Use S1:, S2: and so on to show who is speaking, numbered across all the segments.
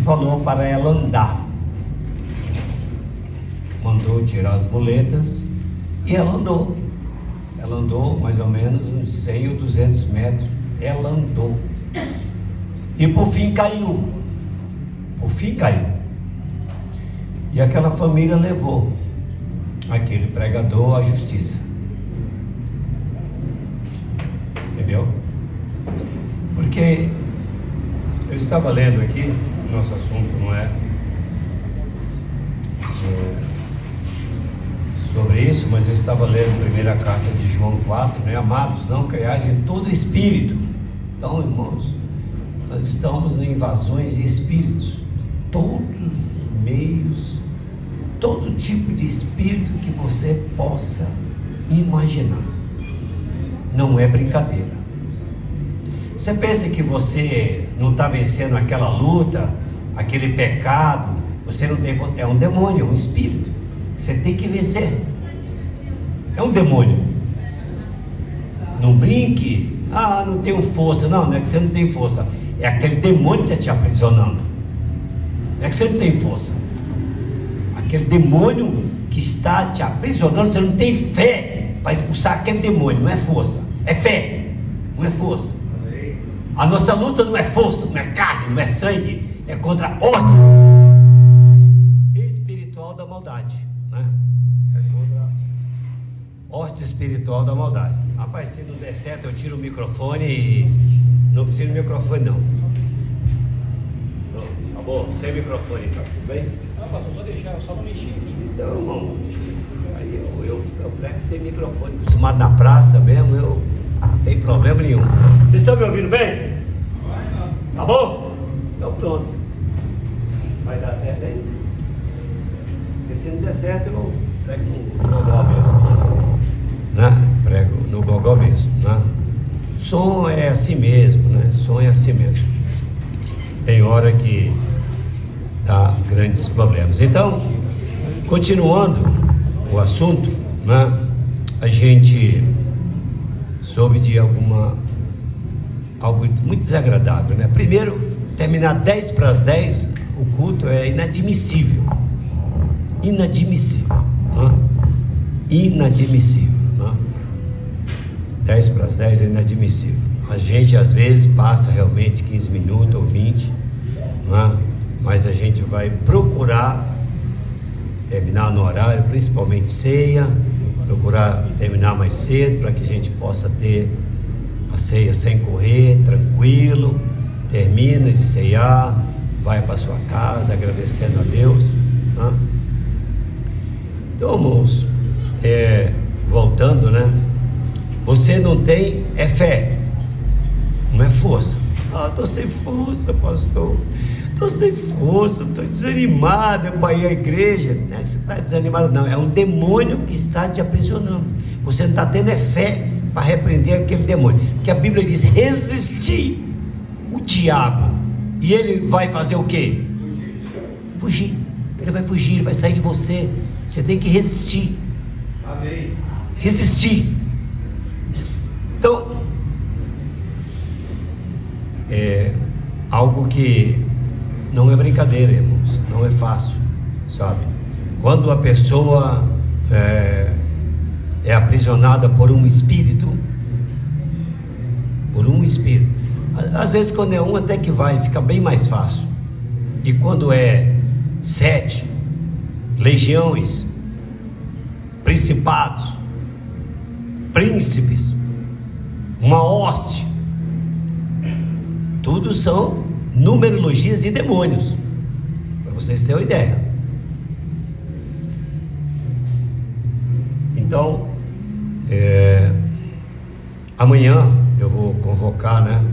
S1: falou para ela andar. Mandou tirar as muletas e ela andou. Ela andou mais ou menos uns 100 ou 200 metros. Ela andou. E por fim caiu. Por fim caiu. E aquela família levou aquele pregador à justiça. Entendeu? Porque eu estava lendo aqui, nosso assunto não é sobre isso, mas eu estava lendo a primeira carta de João 4, né? Amados, não creiais em todo espírito. Então, irmãos, nós estamos em invasões de espíritos, todos os meios, todo tipo de espírito que você possa imaginar. Não é brincadeira. Você pensa que você não está vencendo aquela luta, aquele pecado, você não tem, é um demônio, é um espírito, você tem que vencer. É um demônio. Não brinque, não tenho força. Não é que você não tem força, é aquele demônio que está te aprisionando. Não é que você não tem força, aquele demônio que está te aprisionando. Você não tem fé para expulsar aquele demônio. Não é força, é fé, não é força. A nossa luta não é força, não é carne, não é sangue, é contra a ordem espiritual da maldade, né? É contra a ordem espiritual da maldade. Rapaz, se não der certo, eu tiro o microfone e não precisa do microfone não. Acabou, sem microfone, tá tudo bem?
S2: Não, pastor, só deixar, só não mexer aqui.
S1: Então, irmão, aí eu prego sem microfone, acostumado na praça mesmo, eu não tem problema nenhum. Vocês estão me ouvindo bem? Tá bom? Então pronto. Vai dar certo aí? Porque se não der certo, eu prego no gogó mesmo, né? Prego no gogó mesmo, né? Som é assim mesmo, né? Som é assim mesmo. Tem hora que dá grandes problemas. Então, continuando o assunto, né? A gente soube de algo muito desagradável, né? Primeiro, terminar 10 para as 10 o culto é inadmissível. Inadmissível, né? Inadmissível, né? 10 para as 10 é inadmissível. A gente às vezes passa realmente 15 minutos ou 20, né? Mas a gente vai procurar terminar no horário, principalmente ceia, procurar terminar mais cedo para que a gente possa ter a ceia sem correr, tranquilo, termina de ceiar, vai para sua casa agradecendo a Deus, né? Então, irmãos, voltando, né? Você não tem fé, não é força. Estou sem força, pastor, estou sem força, estou desanimado para ir à igreja. Não é que você está desanimado, não, é um demônio que está te aprisionando. Você não está tendo fé para repreender aquele demônio, porque a Bíblia diz: resistir o diabo, e ele vai fazer o quê? Fugir. Ele vai fugir, ele vai sair de você. Você tem que resistir. Amém. Resistir. Então, é algo que não é brincadeira, irmãos, não é fácil, sabe? Quando a pessoa é aprisionada por um espírito, às vezes quando é um até que vai, fica bem mais fácil, e quando é 7, legiões, principados, príncipes, uma hoste, tudo são numerologias de demônios, para vocês terem uma ideia. Então, amanhã eu vou convocar, né,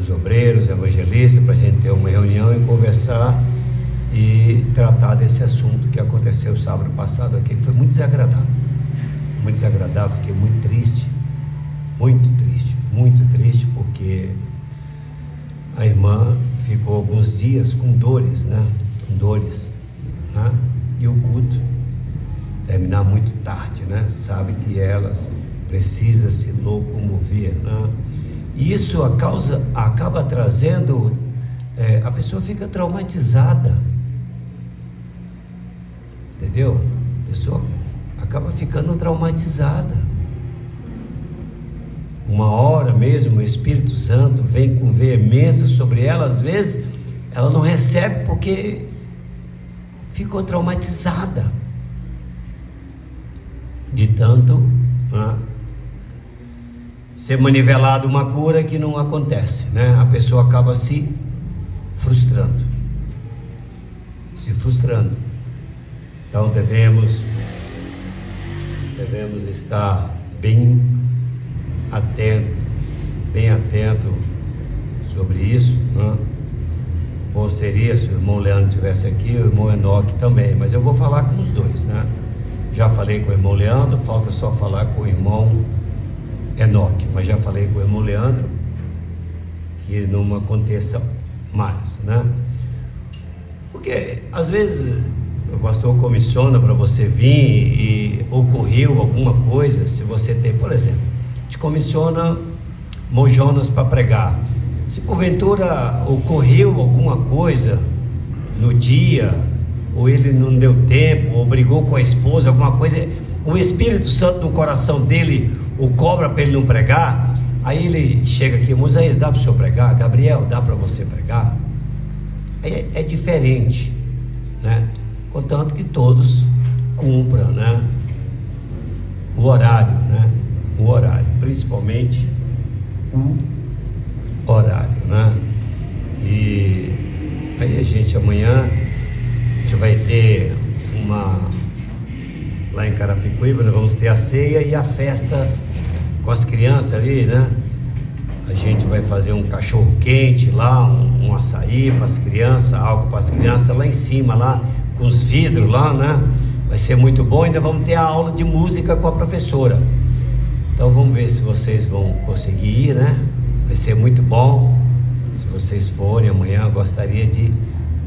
S1: os obreiros, evangelistas, para a gente ter uma reunião e conversar e tratar desse assunto que aconteceu sábado passado aqui, que foi muito desagradável, fiquei muito triste, porque a irmã ficou alguns dias com dores, né? E o culto terminar muito tarde, né? Sabe que elas precisam se locomover, né? E isso acaba trazendo a pessoa fica traumatizada, entendeu? A pessoa acaba ficando traumatizada. Uma hora mesmo o Espírito Santo vem com veemência sobre ela, às vezes ela não recebe porque ficou traumatizada de tanto ser manivelado uma cura que não acontece, né? A pessoa acaba se frustrando. Então devemos estar bem atento sobre isso, né? Bom seria se o irmão Leandro estivesse aqui, o irmão Enoque também, mas eu vou falar com os dois, né? Já falei com o irmão Leandro, falta só falar com o irmão Enoque, mas já falei com o irmão Leandro que não aconteça mais, né? Porque às vezes o pastor comissiona para você vir e ocorreu alguma coisa. Se você tem, por exemplo, te comissiona irmão Jonas para pregar, se porventura ocorreu alguma coisa no dia, ou ele não deu tempo, ou brigou com a esposa, alguma coisa, o Espírito Santo no coração dele o cobra para ele não pregar, aí ele chega aqui: Moisés, dá para o senhor pregar? Gabriel, dá para você pregar? Aí é diferente, né? Contanto que todos cumpram, né? O horário, né? O horário, principalmente o horário, né? E aí a gente amanhã vai ter lá em Carapicuíba, nós vamos ter a ceia e a festa com as crianças ali, né? A gente vai fazer um cachorro quente lá, um açaí para as crianças, algo para as crianças lá em cima, lá com os vidros lá, né? Vai ser muito bom. Ainda vamos ter a aula de música com a professora. Então vamos ver se vocês vão conseguir ir, né? Vai ser muito bom. Se vocês forem amanhã, eu gostaria de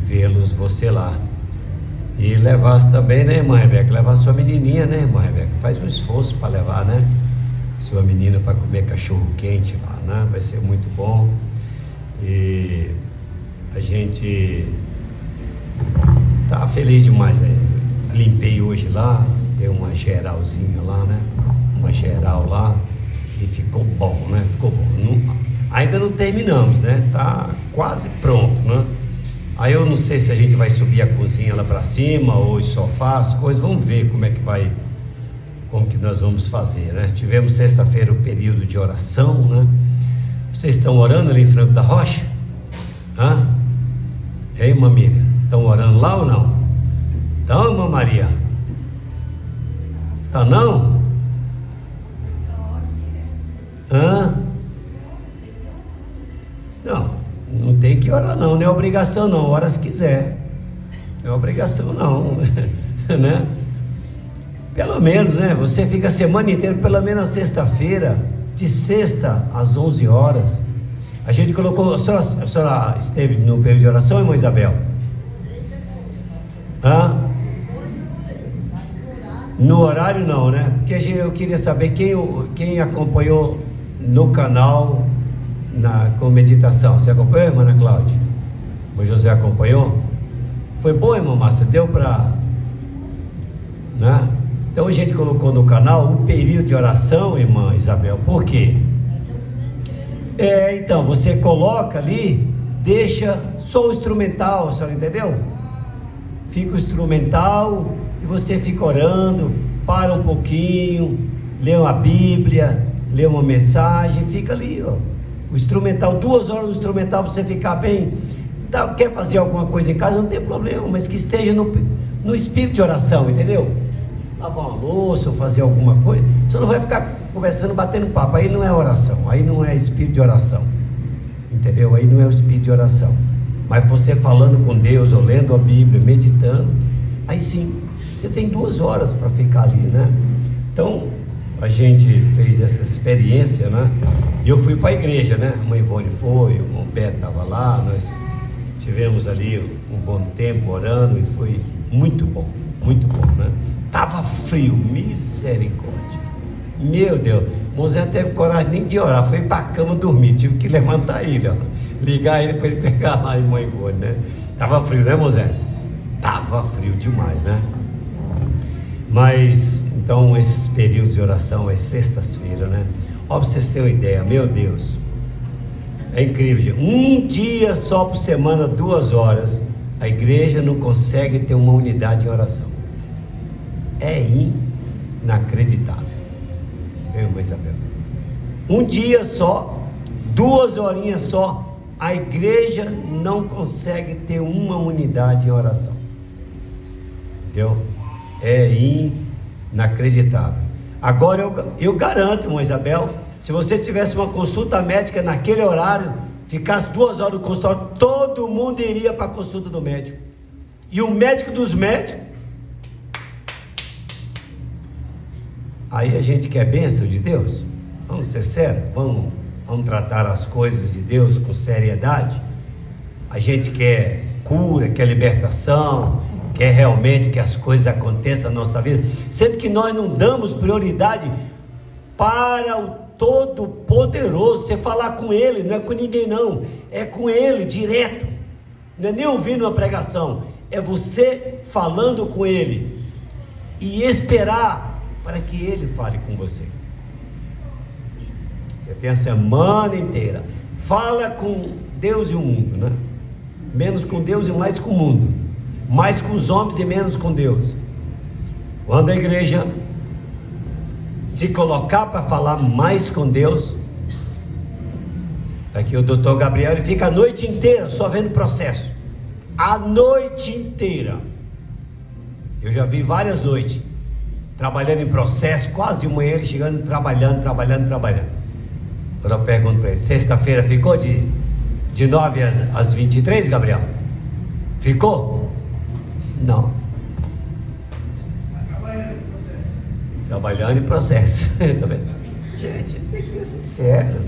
S1: vê-los, você lá. E levasse também, né, irmã Rebeca? Levar sua menininha, né, irmã Rebeca? Faz um esforço para levar, né? Sua menina para comer cachorro quente lá, né? Vai ser muito bom. E a gente tá feliz demais, né? Limpei hoje lá, dei uma geralzinha lá, né? Uma geral lá e ficou bom, né? Ficou bom. Ainda não terminamos, né? Tá quase pronto, né? Aí eu não sei se a gente vai subir a cozinha lá para cima ou os sofás, as coisas, vamos ver como que nós vamos fazer, né? Tivemos sexta-feira o período de oração, né? Vocês estão orando ali em Franco da Rocha? Ei, irmã Miriam, estão orando lá ou não? Então, irmã Maria? Tá não? Não tem que orar não é obrigação não, ora se quiser. Não é obrigação não, né? Pelo menos, né? Você fica a semana inteira, pelo menos na sexta-feira, de sexta às 11 horas. A gente colocou, a senhora esteve no período de oração, irmã Isabel? No horário não, né? Porque eu queria saber quem acompanhou no canal com meditação. Você acompanhou, irmã Ana Cláudia? O José acompanhou? Foi bom, irmã Márcia? Deu para... né? Então a gente colocou no canal o período de oração, irmã Isabel. Por quê? Então você coloca ali, deixa só o instrumental, a senhora entendeu? Fica o instrumental e você fica orando, para um pouquinho, lê uma Bíblia, lê uma mensagem, fica ali, ó. O instrumental, 2 horas do instrumental, para você ficar bem. Quer fazer alguma coisa em casa, não tem problema, mas que esteja no espírito de oração, entendeu? Lavar uma louça ou fazer alguma coisa, você não vai ficar conversando, batendo papo. Aí não é oração, aí não é espírito de oração, entendeu? Aí não é o espírito de oração. Mas você falando com Deus, ou lendo a Bíblia, meditando, aí sim, você tem 2 horas para ficar ali, né? Então a gente fez essa experiência, né? E eu fui para a igreja, né? A mãe Ivone foi, o irmão Beto estava lá, nós tivemos ali um bom tempo orando e foi muito bom, né? Tava frio, misericórdia, meu Deus. O Zé não teve coragem nem de orar, foi para a cama dormir, tive que levantar ele, ó. ligar ele para ele pegar lá em Moingone, né? Tava frio, né, Mosé? Tava frio demais, né? Mas, então, esses períodos de oração, as sextas-feiras, né? Ó, pra vocês terem uma ideia, meu Deus, é incrível, gente. Um dia só por semana, 2 horas, a igreja não consegue ter uma unidade em oração. É inacreditável, meu irmão Isabel. Um dia só, 2 horinhas só, a igreja não consegue ter uma unidade em oração. Entendeu? É inacreditável. Agora eu garanto, irmã Isabel, se você tivesse uma consulta médica naquele horário, ficasse 2 horas no consultório, todo mundo iria para a consulta do médico. E o médico dos médicos. Aí a gente quer bênção de Deus? Vamos ser sérios? Vamos tratar as coisas de Deus com seriedade? A gente quer cura, quer libertação, quer realmente que as coisas aconteçam na nossa vida, sendo que nós não damos prioridade para o Todo-Poderoso. Você falar com Ele, não é com ninguém não, é com Ele direto, não é nem ouvindo uma pregação, é você falando com Ele e esperar para que Ele fale com você. Você tem a semana inteira, fala com Deus e o mundo, né? Menos com Deus e mais com o mundo, mais com os homens e menos com Deus. Quando a igreja se colocar para falar mais com Deus, aqui o doutor Gabriel, ele fica a noite inteira só vendo processo, a noite inteira. Eu já vi várias noites trabalhando em processo, quase de manhã ele chegando, trabalhando. Quando eu pergunto para ele, sexta-feira ficou de 9 às 23, Gabriel? Ficou? Não. Trabalhando em processo. Gente, tem que ser sincero.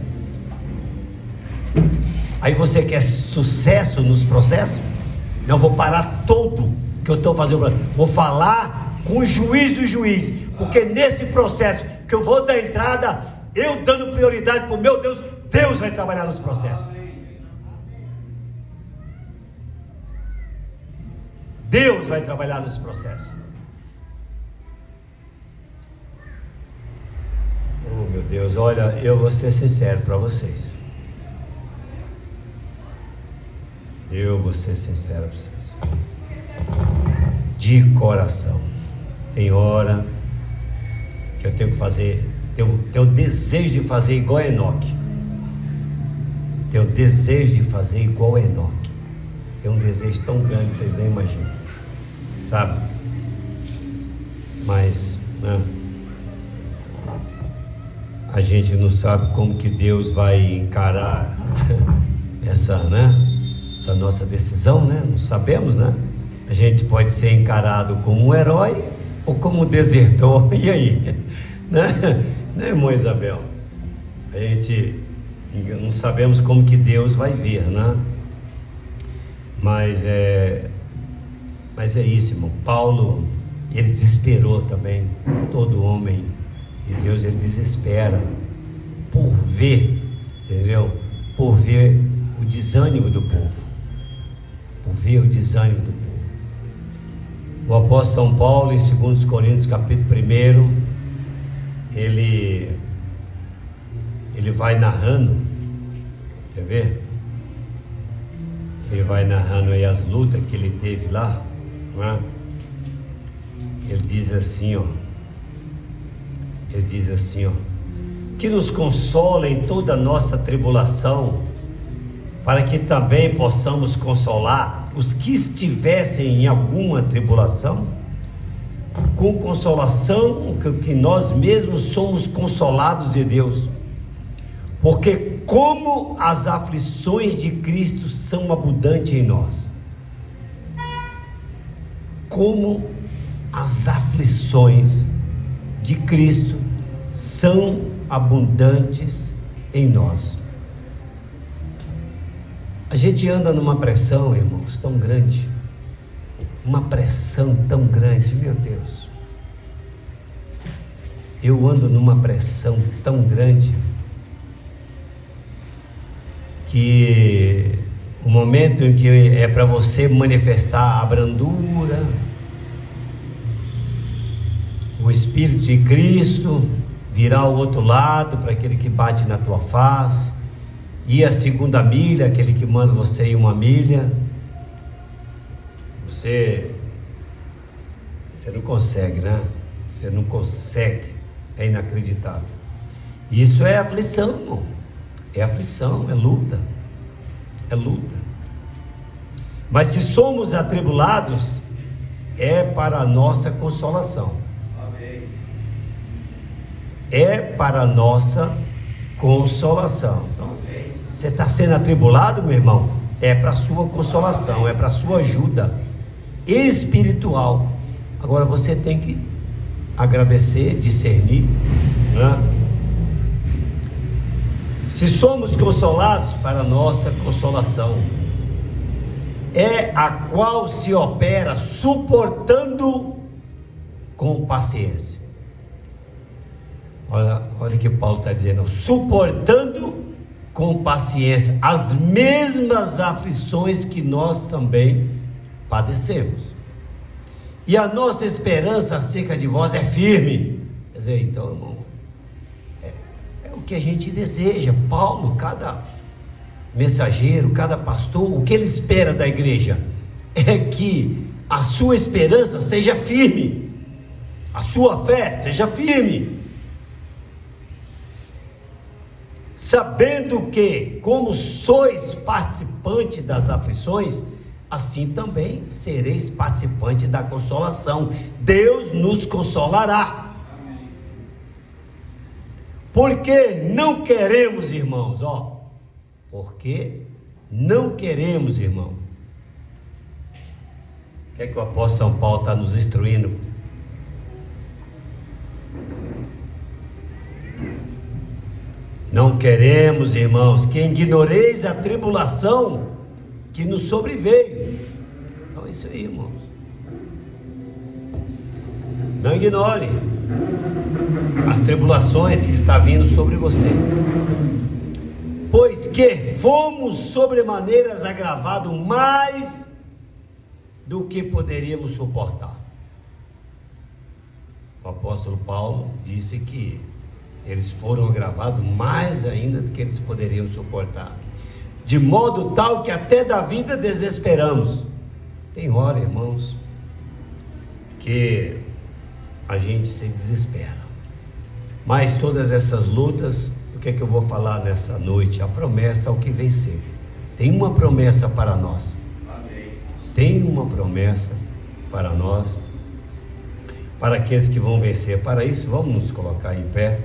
S1: Aí você quer sucesso nos processos? Não, vou parar tudo que eu estou fazendo. Vou falar com o juiz do juiz, porque nesse processo que eu vou dar entrada, eu dando prioridade para o meu Deus, Deus vai trabalhar nos processos. Deus vai trabalhar nos processos. Oh, meu Deus, olha, eu vou ser sincero para vocês. Eu vou ser sincero para vocês. De coração. Tem hora que eu tenho que fazer, tenho o desejo de fazer igual a Enoque. Tenho o desejo de fazer igual a Enoque. Tenho um desejo tão grande que vocês nem imaginam. Sabe? Mas, né? A gente não sabe como que Deus vai encarar essa nossa decisão, né? Não sabemos, né? A gente pode ser encarado como um herói ou como um desertor. E aí? Né, irmã Isabel? A gente não sabemos como que Deus vai vir, né? Mas é isso, irmão. Paulo, ele desesperou também. Todo homem de Deus, ele desespera por ver, entendeu? Por ver o desânimo do povo. Por ver o desânimo do povo. O apóstolo São Paulo, em 2 Coríntios, capítulo 1, ele vai narrando, quer ver? Ele vai narrando aí as lutas que ele teve lá, não é? Ele diz assim, ó, que nos consola em toda a nossa tribulação, para que também possamos consolar os que estivessem em alguma tribulação, com consolação que nós mesmos somos consolados de Deus, porque como as aflições de Cristo são abundantes em nós, como as aflições de Cristo são abundantes em nós. A gente anda numa pressão, irmãos, tão grande, uma pressão tão grande, meu Deus. Eu ando numa pressão tão grande que o momento em que é para você manifestar a brandura, o Espírito de Cristo, virar ao outro lado para aquele que bate na tua face, ir a segunda milha, aquele que manda você ir uma milha, você não consegue, né? Você não consegue, é inacreditável. Isso é aflição, irmão. É aflição, é luta. É luta. Mas se somos atribulados, é para a nossa consolação. Amém. É para a nossa consolação. Então, você está sendo atribulado, meu irmão? É para a sua consolação, é para a sua ajuda espiritual. Agora você tem que agradecer, discernir, né? Se somos consolados, para a nossa consolação, é a qual se opera suportando com paciência. Olha o que Paulo está dizendo: suportando com paciência as mesmas aflições que nós também padecemos. E a nossa esperança acerca de vós é firme. Quer dizer, então, irmão, é o que a gente deseja. Paulo, cada mensageiro, cada pastor, o que ele espera da igreja é que a sua esperança seja firme, a sua fé seja firme, sabendo que, como sois participante das aflições, assim também sereis participante da consolação. Deus nos consolará. Porque não queremos, irmãos, porque não queremos, irmão. O que é que o apóstolo São Paulo está nos instruindo? Não queremos, irmãos, que ignoreis a tribulação que nos sobreveio. Então é isso aí, irmãos. Não ignore as tribulações que está vindo sobre você, pois que fomos sobremaneiras agravados mais do que poderíamos suportar. O apóstolo Paulo disse que eles foram agravados mais ainda do que eles poderiam suportar, de modo tal que até da vida desesperamos. Tem hora, irmãos, que a gente se desespera, mas todas essas lutas, o que é que eu vou falar nessa noite? A promessa ao que vencer. Tem uma promessa para nós. Amém. Tem uma promessa para nós, para aqueles que vão vencer. Para isso, vamos nos colocar em pé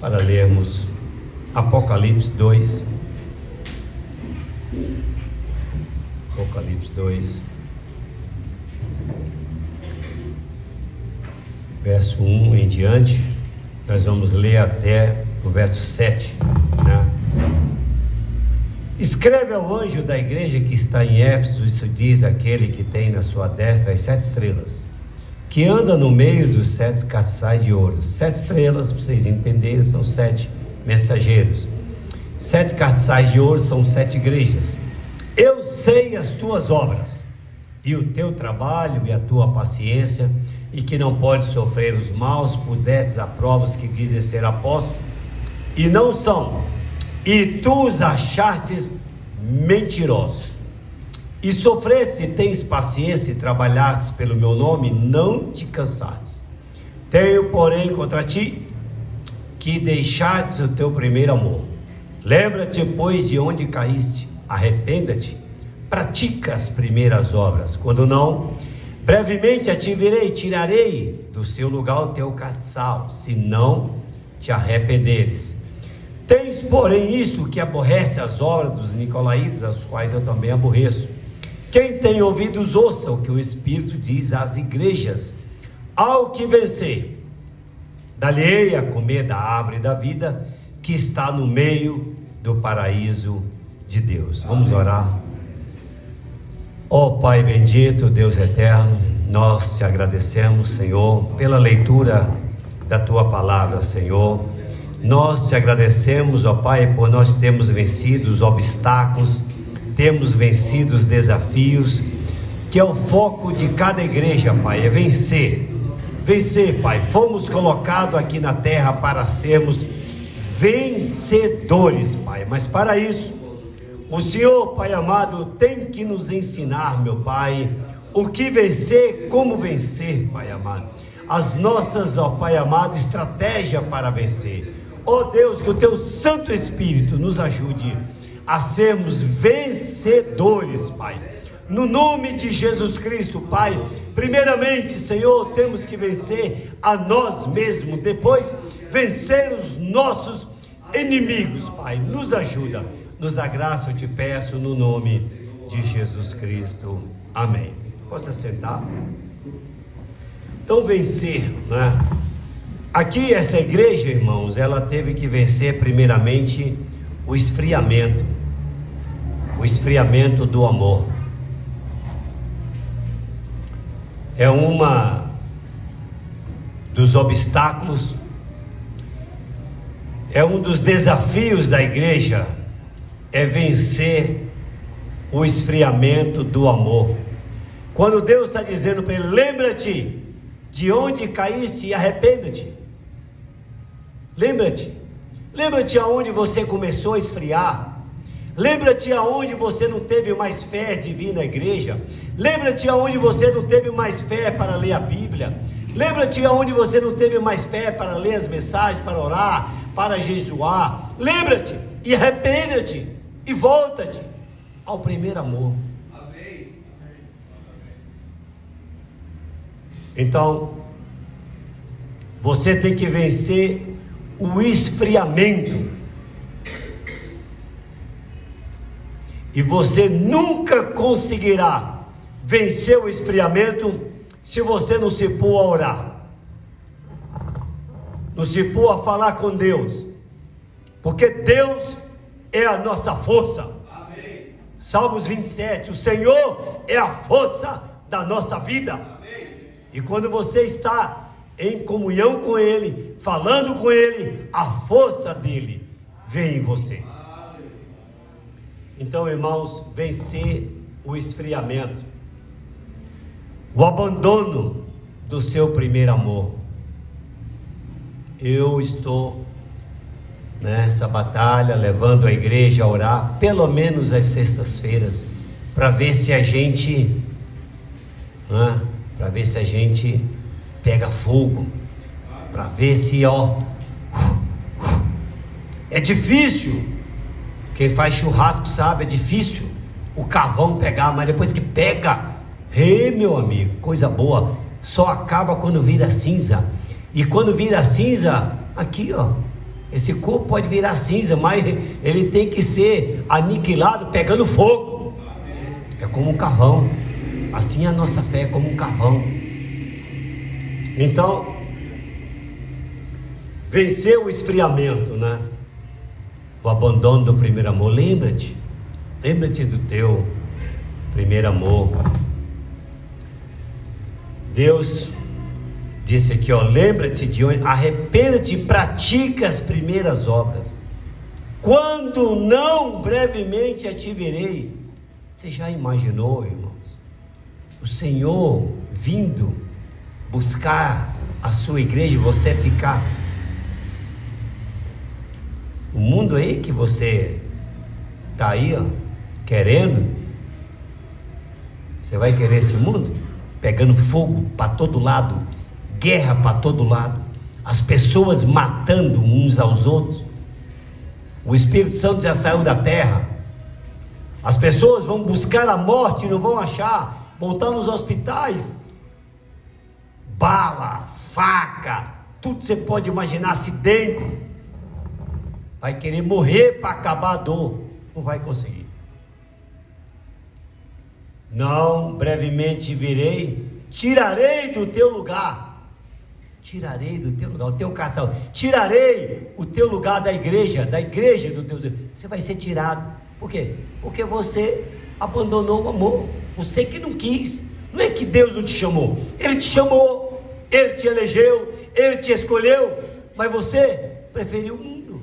S1: para lermos Apocalipse 2. Apocalipse 2, verso 1 em diante. Nós vamos ler até o verso 7, né? Escreve ao anjo da igreja que está em Éfeso, isso diz aquele que tem na sua destra as 7 estrelas, que anda no meio dos 7 castiçais de ouro. 7 estrelas, para vocês entenderem, são 7 mensageiros. 7 castiçais de ouro são 7 igrejas. Eu sei as tuas obras, e o teu trabalho e a tua paciência, e que não podes sofrer os maus, pusestes a prova os que dizem ser apóstolos, e não são, e tu os achartes mentirosos, e sofrestes e tens paciência, e trabalhastes pelo meu nome, não te cansastes. Tenho, porém, contra ti, que deixastes o teu primeiro amor. Lembra-te, pois, de onde caíste, arrependa-te, pratica as primeiras obras. Quando não, brevemente a ti virei e tirarei do seu lugar o teu castiçal, se não te arrependeres. Tens, porém, isto que aborrece as obras dos nicolaítas, as quais eu também aborreço. Quem tem ouvidos, ouça o que o Espírito diz às igrejas. Ao que vencer, dá-lhe a comer da árvore da vida, que está no meio do paraíso de Deus. Vamos orar. Ó Pai bendito, Deus eterno, nós te agradecemos, Senhor, pela leitura da tua palavra, Senhor. Nós te agradecemos, ó Pai, por nós termos vencido os obstáculos, temos vencido os desafios, que é o foco de cada igreja, Pai, é vencer. Vencer, Pai. Fomos colocados aqui na terra para sermos vencedores, Pai. Mas para isso, o Senhor, Pai amado, tem que nos ensinar, meu Pai, o que vencer, como vencer, Pai amado. As nossas, ó Pai amado, estratégia para vencer. Ó Deus, que o Teu Santo Espírito nos ajude a sermos vencedores, Pai. No nome de Jesus Cristo, Pai. Primeiramente, Senhor, temos que vencer a nós mesmos. Depois, vencer os nossos inimigos, Pai. Nos ajuda. Nos dá graça, eu te peço, no nome de Jesus Cristo. Amém. Posso sentar? Então, vencer, né? Aqui, essa igreja, irmãos, ela teve que vencer primeiramente o esfriamento do amor. É uma dos obstáculos, é um dos desafios da igreja, é vencer o esfriamento do amor. Quando Deus está dizendo para ele: lembra-te de onde caíste e arrependa-te. Lembra-te aonde você começou a esfriar. Lembra-te aonde você não teve mais fé de vir na igreja. Lembra-te aonde você não teve mais fé para ler a Bíblia. Lembra-te aonde você não teve mais fé para ler as mensagens, para orar, para jejuar. Lembra-te e arrependa-te e volta-te ao primeiro amor. Amém. Então, você tem que vencer o esfriamento. E você nunca conseguirá vencer o esfriamento se você não se pôr a orar, não se pôr a falar com Deus, porque Deus é a nossa força. Amém. Salmos 27, o Senhor é a força da nossa vida. Amém. E quando você está em comunhão com Ele, falando com Ele, a força dele vem em você. Então, irmãos, vencer o esfriamento, o abandono do seu primeiro amor. Eu estou nessa batalha, levando a igreja a orar, pelo menos às sextas-feiras, para ver se a gente, pega fogo, para ver se, é difícil. Quem faz churrasco sabe, é difícil o carvão pegar, mas depois que pega, meu amigo, coisa boa, só acaba quando vira cinza. E quando vira cinza, aqui esse corpo pode virar cinza, mas ele tem que ser aniquilado pegando fogo. É como um carvão. Assim a nossa fé é como um carvão. Então, vencer o esfriamento, né? O abandono do primeiro amor. Lembra-te do teu primeiro amor. Deus disse aqui, lembra-te de onde, arrependa-te e pratica as primeiras obras. Quando não, brevemente a te verei. Você já imaginou, irmãos, o Senhor vindo buscar a sua igreja e você ficar? O mundo aí que você está aí, querendo, você vai querer esse mundo? Pegando fogo para todo lado, guerra para todo lado, as pessoas matando uns aos outros. O Espírito Santo já saiu da terra. As pessoas vão buscar a morte e não vão achar, voltar nos hospitais, bala, faca, tudo que você pode imaginar, acidentes. Vai querer morrer para acabar a dor, não vai conseguir. Não, brevemente virei, tirarei do teu lugar, o teu casal, tirarei o teu lugar da igreja do teu Deus. Você vai ser tirado. Por quê? Porque você abandonou o amor, você que não quis. Não é que Deus não te chamou, Ele te chamou, Ele te elegeu, Ele te escolheu, mas você preferiu o mundo.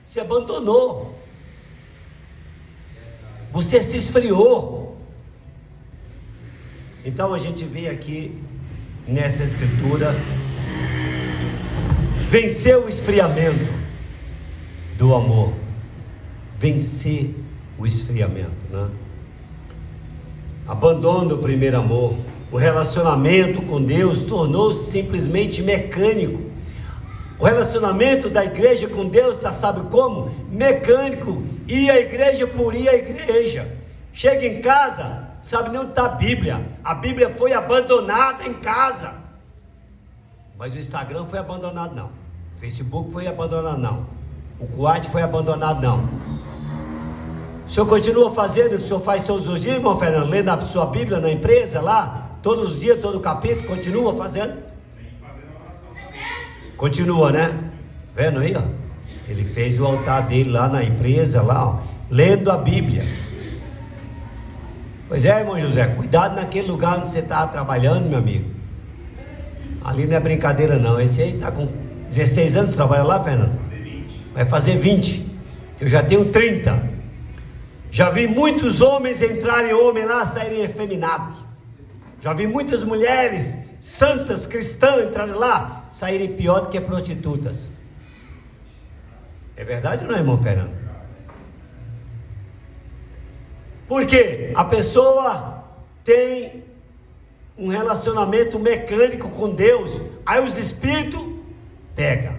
S1: Você abandonou. Você se esfriou. Então a gente vê aqui nessa escritura, vencer o esfriamento do amor. Vencer o esfriamento, né? Abandono do primeiro amor. O relacionamento com Deus tornou-se simplesmente mecânico. O relacionamento da igreja com Deus está, sabe como? Mecânico. Ir à igreja por ir à igreja. Chega em casa, sabe nem onde está a Bíblia. A Bíblia foi abandonada em casa. Mas o Instagram foi abandonado não. O Facebook foi abandonado não. O Quad foi abandonado não. O senhor continua fazendo o que o senhor faz todos os dias, irmão Fernando? Lendo a sua Bíblia na empresa lá? Todos os dias, todo capítulo, continua fazendo? Continua, né? Vendo aí, ó? Ele fez o altar dele lá na empresa, lá, ó, lendo a Bíblia. Pois é, irmão José, cuidado naquele lugar onde você está trabalhando, meu amigo. Ali não é brincadeira não. Esse aí está com 16 anos, trabalha lá, Fernando? Vai fazer 20. Eu já tenho 30. Já vi muitos homens entrarem homem lá, saírem efeminados. Já vi muitas mulheres santas, cristãs, entrarem lá, saírem pior do que prostitutas. É verdade ou não, irmão Fernando? Porque a pessoa tem um relacionamento mecânico com Deus, aí os espíritos pegam.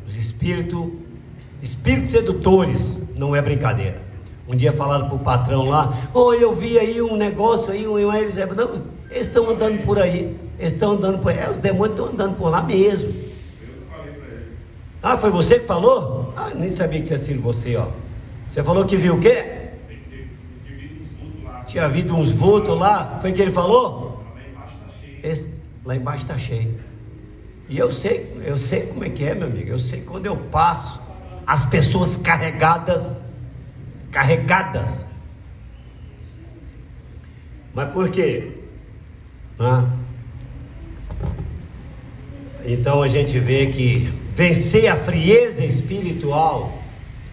S1: Os espíritos sedutores, não é brincadeira. Um dia falaram para o patrão lá, eu vi aí um negócio aí, eles disseram, não, eles estão andando por aí, os demônios estão andando por lá mesmo. Ah, foi você que falou? Ah, nem sabia que tinha sido você, ó. Você falou que viu o quê? Tinha havido uns vultos lá, foi o que ele falou? Lá embaixo está cheio. E eu sei como é que é, meu amigo. Eu sei quando eu passo, as pessoas carregadas. Mas por quê? Então a gente vê que vencer a frieza espiritual,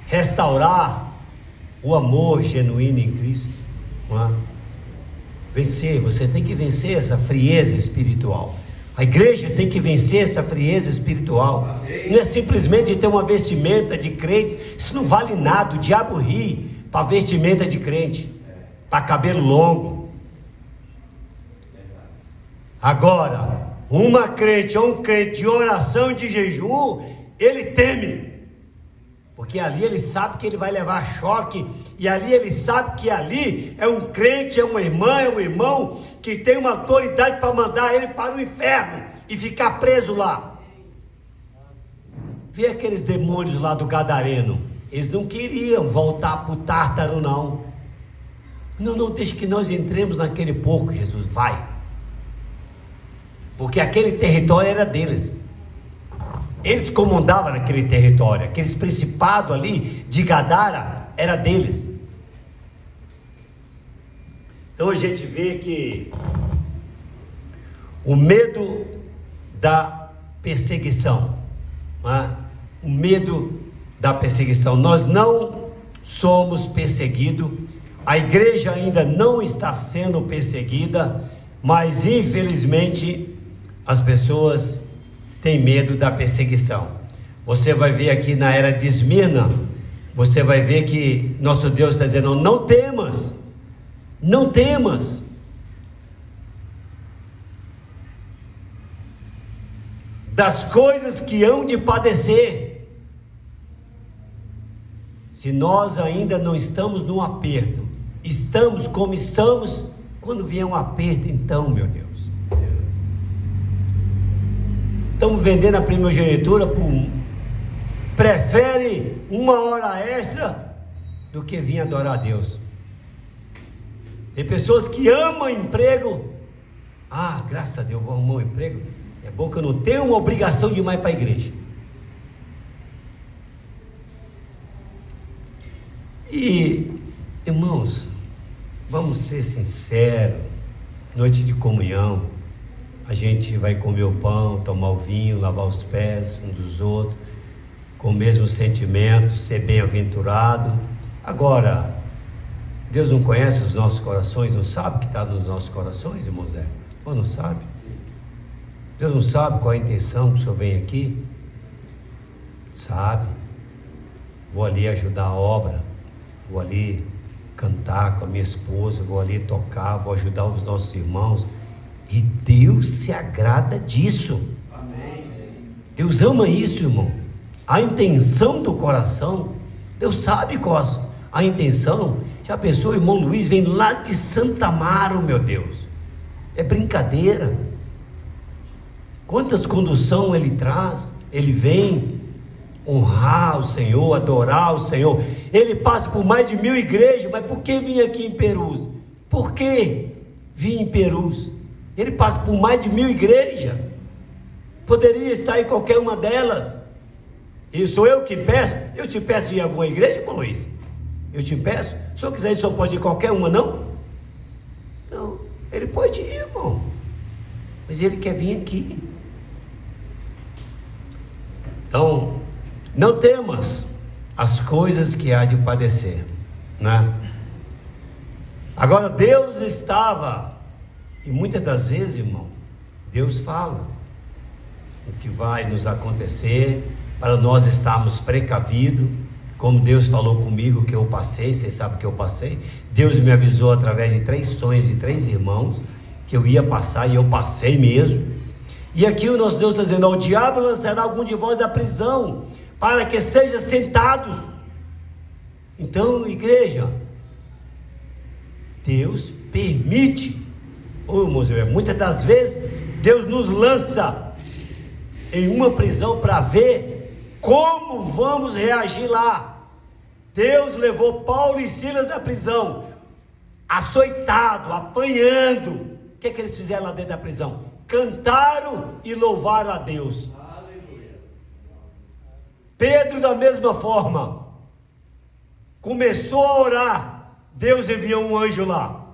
S1: restaurar o amor genuíno em Cristo. Vencer, você tem que vencer essa frieza espiritual. A igreja tem que vencer essa frieza espiritual. Não é simplesmente ter uma vestimenta de crentes. Isso não vale nada. O diabo ri para vestimenta de crente, para cabelo longo. Agora, uma crente ou um crente de oração e de jejum, ele teme, porque ali ele sabe que ele vai levar choque, e ali ele sabe que ali é um crente, é uma irmã, é um irmão que tem uma autoridade para mandar ele para o inferno e ficar preso lá. Vê aqueles demônios lá do Gadareno, eles não queriam voltar para o Tártaro não, deixa que nós entremos naquele porco, Jesus, vai, porque aquele território era deles. Eles comandavam naquele território, aqueles principados ali de Gadara era deles. Então a gente vê que o medo da perseguição, o medo da perseguição, nós não somos perseguidos, a igreja ainda não está sendo perseguida, mas infelizmente as pessoas têm medo da perseguição. Você vai ver aqui na era de Esmirna, você vai ver que nosso Deus está dizendo, não temas, não temas. Das coisas que hão de padecer. Se nós ainda não estamos num aperto, estamos como estamos, quando vier um aperto, então, meu Deus, estamos vendendo a primogenitura prefere uma hora extra do que vir adorar a Deus. Tem pessoas que amam emprego. Graças a Deus, vou arrumar um emprego. É bom que eu não tenho uma obrigação de ir mais para a igreja. E, irmãos, vamos ser sinceros, noite de comunhão, a gente vai comer o pão, tomar o vinho, lavar os pés uns dos outros, com o mesmo sentimento, ser bem-aventurado. Agora, Deus não conhece os nossos corações, não sabe o que está nos nossos corações, irmão Zé? Ou não sabe? Deus não sabe qual é a intenção que o senhor vem aqui? Sabe? Vou ali ajudar a obra, vou ali cantar com a minha esposa, vou ali tocar, vou ajudar os nossos irmãos. E Deus se agrada disso. Amém. Deus ama isso, irmão. A intenção do coração, Deus sabe qual a intenção. Já pensou, o irmão Luiz vem lá de Santa Amaro, meu Deus. É brincadeira. Quantas condução ele traz? Ele vem honrar o Senhor, adorar o Senhor. Ele passa por mais de 1000 igrejas, mas por que vir aqui em Perus? Por que vir em Perus? Ele passa por mais de 1000 igrejas. Poderia estar em qualquer uma delas. E sou eu que peço. Eu te peço de ir em alguma igreja, irmão Luiz? Eu te peço. Se o senhor quiser, o senhor pode ir em qualquer uma, não? Não, ele pode ir, irmão. Mas ele quer vir aqui. Então, não temas as coisas que há de padecer, né? Agora, Deus estava, e muitas das vezes, irmão, Deus fala o que vai nos acontecer, para nós estarmos precavidos, como Deus falou comigo que eu passei. Vocês sabem que eu passei. Deus me avisou através de 3 sonhos de 3 irmãos, que eu ia passar, e eu passei mesmo. E aqui o nosso Deus está dizendo: o diabo lançará algum de vós da prisão, para que sejam tentados. Então, igreja, Deus permite, muitas das vezes Deus nos lança em uma prisão para ver como vamos reagir lá. Deus levou Paulo e Silas da prisão, açoitado, apanhando. O que eles fizeram lá dentro da prisão? Cantaram e louvaram a Deus. Aleluia. Pedro, da mesma forma, começou a orar. Deus enviou um anjo lá.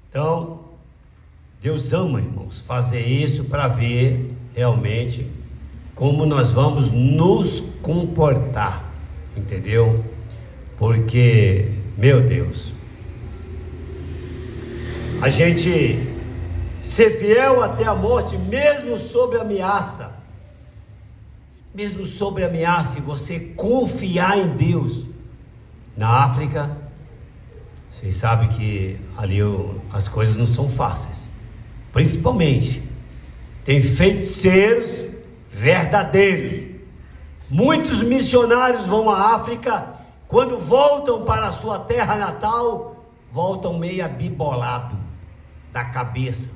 S1: Então, Deus ama, irmãos, fazer isso para ver realmente como nós vamos nos comportar, entendeu? Porque, meu Deus, a gente ser fiel até a morte, mesmo sob ameaça, e você confiar em Deus. Na África, vocês sabem que ali as coisas não são fáceis, principalmente tem feiticeiros verdadeiros. Muitos missionários vão à África, quando voltam para a sua terra natal, voltam meio abibolado da cabeça,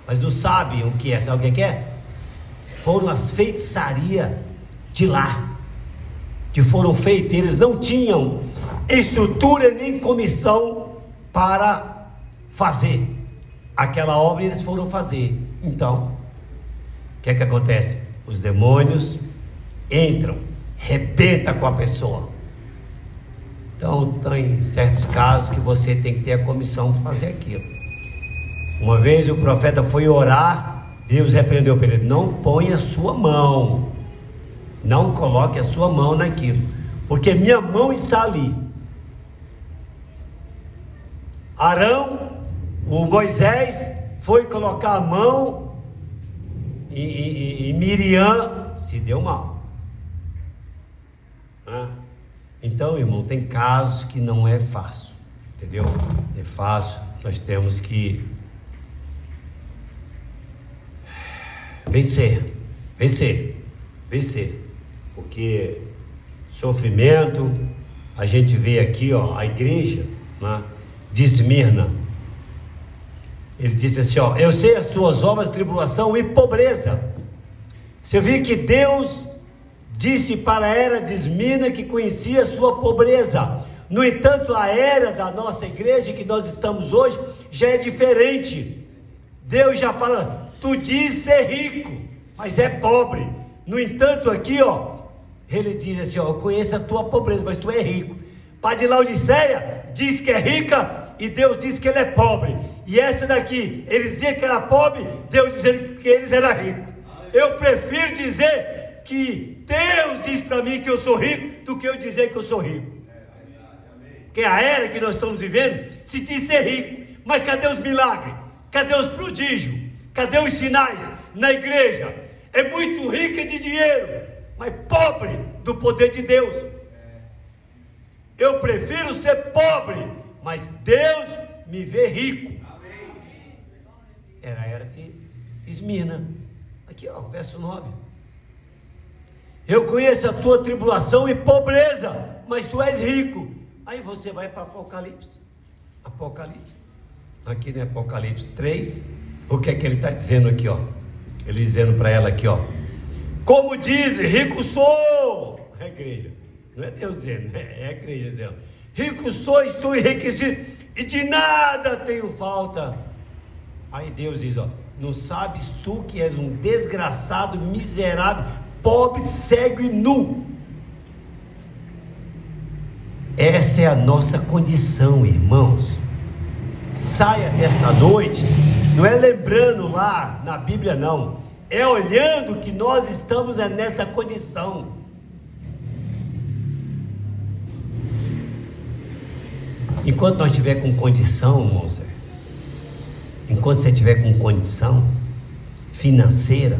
S1: mas não sabem o que é. Sabe o que é? Foram as feitiçarias de lá que foram feitas. Eles não tinham estrutura nem comissão para fazer aquela obra, e eles foram fazer. Então, o que é que acontece? Os demônios entram, rebenta com a pessoa. Então, tem certos casos que você tem que ter a comissão para fazer aquilo. Uma vez o profeta foi orar, Deus repreendeu para ele: não ponha a sua mão, não coloque a sua mão naquilo, porque minha mão está ali. Arão, o Moisés, foi colocar a mão e Miriam se deu mal. Então, irmão, tem casos que não é fácil, entendeu? É fácil, nós temos que vencer, porque sofrimento, a gente vê aqui, a igreja, de Esmirna, ele disse assim, eu sei as tuas obras, tribulação e pobreza. Você viu que Deus disse para a era de Esmirna que conhecia a sua pobreza. No entanto, a era da nossa igreja que nós estamos hoje já é diferente. Deus já fala: tu diz ser rico, mas é pobre. No entanto, aqui ele diz assim: eu conheço a tua pobreza, mas tu é rico. Para de Laodiceia, diz que é rica e Deus disse que ele é pobre. E essa daqui, eles diziam que era pobre, Deus dizendo que eles eram ricos. Eu prefiro dizer que Deus diz para mim que eu sou rico, do que eu dizer que eu sou rico. Porque a era que nós estamos vivendo se diz ser rico, mas cadê os milagres? Cadê os prodígios? Cadê os sinais na igreja? É muito rica de dinheiro, mas pobre do poder de Deus. Eu prefiro ser pobre, mas Deus me vê rico. Era a era de Esmirna. Aqui ó, verso 9. Eu conheço a tua tribulação e pobreza, mas tu és rico. Aí você vai para Apocalipse. Aqui no Apocalipse 3, o que é que ele está dizendo aqui, ó? Ele dizendo para ela aqui, ó: como diz, rico sou. É a igreja, não é Deus dizendo, é a igreja dizendo: rico sois tu enriquecido, e de nada tenho falta. Aí Deus diz, ó: não sabes tu que és um desgraçado, miserável, pobre, cego e nu? Essa é a nossa condição, irmãos. Saia desta noite, não é lembrando lá na Bíblia não, é olhando que nós estamos nessa condição. Enquanto nós estiver com condição, moça, enquanto você estiver com condição financeira,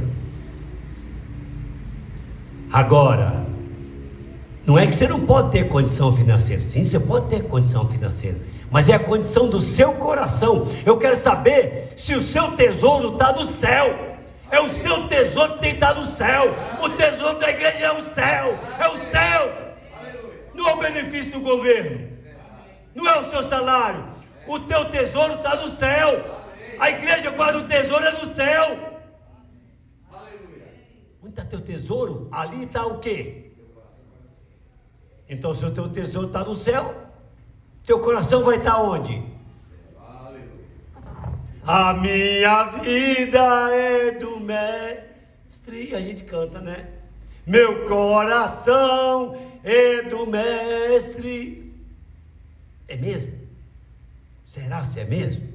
S1: agora, não é que você não pode ter condição financeira. Sim, você pode ter condição financeira, mas é a condição do seu coração. Eu quero saber se o seu tesouro está no céu. É o seu tesouro que tem que estar no céu. O tesouro da igreja é o céu. É o céu. Não é o benefício do governo, não é o seu salário. O teu tesouro está no céu. A igreja guarda o tesouro é no céu. Onde está teu tesouro? Ali está o quê? Então, se o teu tesouro está no céu, teu coração vai estar onde? A minha vida é do mestre. A gente canta, né? Meu coração é do mestre. É mesmo? Será se é mesmo?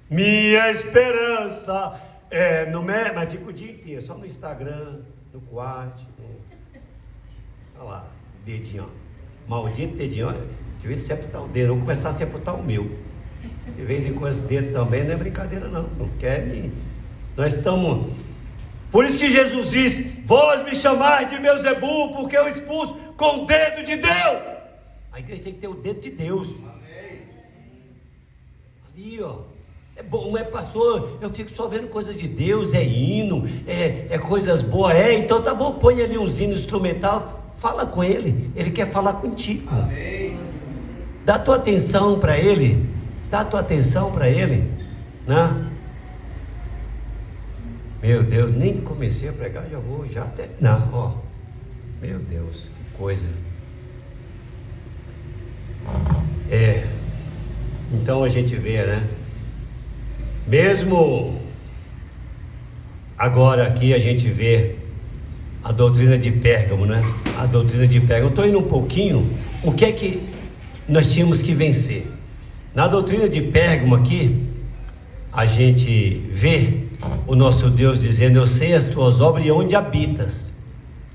S1: Minha esperança é no mestre. Mas fica o dia inteiro, só no Instagram, no quarto, olha lá, dedinho, ó. Maldito dedinho, olha. Devia sepultar o dedo, vou começar a sepultar o meu. De vez em quando esse dedo também não é brincadeira não, não quer me... Nós estamos... Por isso que Jesus disse: vós me chamais de Beelzebul, porque eu expulso com o dedo de Deus. A igreja tem que ter o dedo de Deus. Ali, ó. É bom, é pastor, eu fico só vendo coisas de Deus, é hino, é coisas boas, então tá bom, põe ali uns hinos instrumental, fala com ele quer falar contigo. Amém. Dá tua atenção para ele, né? Meu Deus, nem comecei a pregar, já vou terminar, ó. Meu Deus, que coisa. Então a gente vê, né? Mesmo agora aqui a gente vê a doutrina de Pérgamo, né? A doutrina de Pérgamo. Eu estou indo um pouquinho, o que é que nós tínhamos que vencer? Na doutrina de Pérgamo aqui, a gente vê o nosso Deus dizendo: eu sei as tuas obras e onde habitas.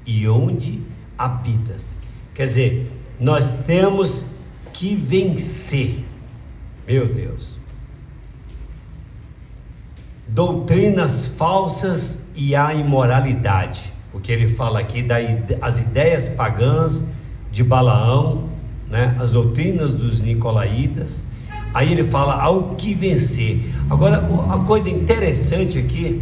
S1: E onde habitas. Quer dizer, nós temos que vencer. Meu Deus. Doutrinas falsas e a imoralidade, porque ele fala aqui das ideias pagãs de Balaão, né? As doutrinas dos nicolaítas. Aí ele fala ao que vencer. Agora, a coisa interessante aqui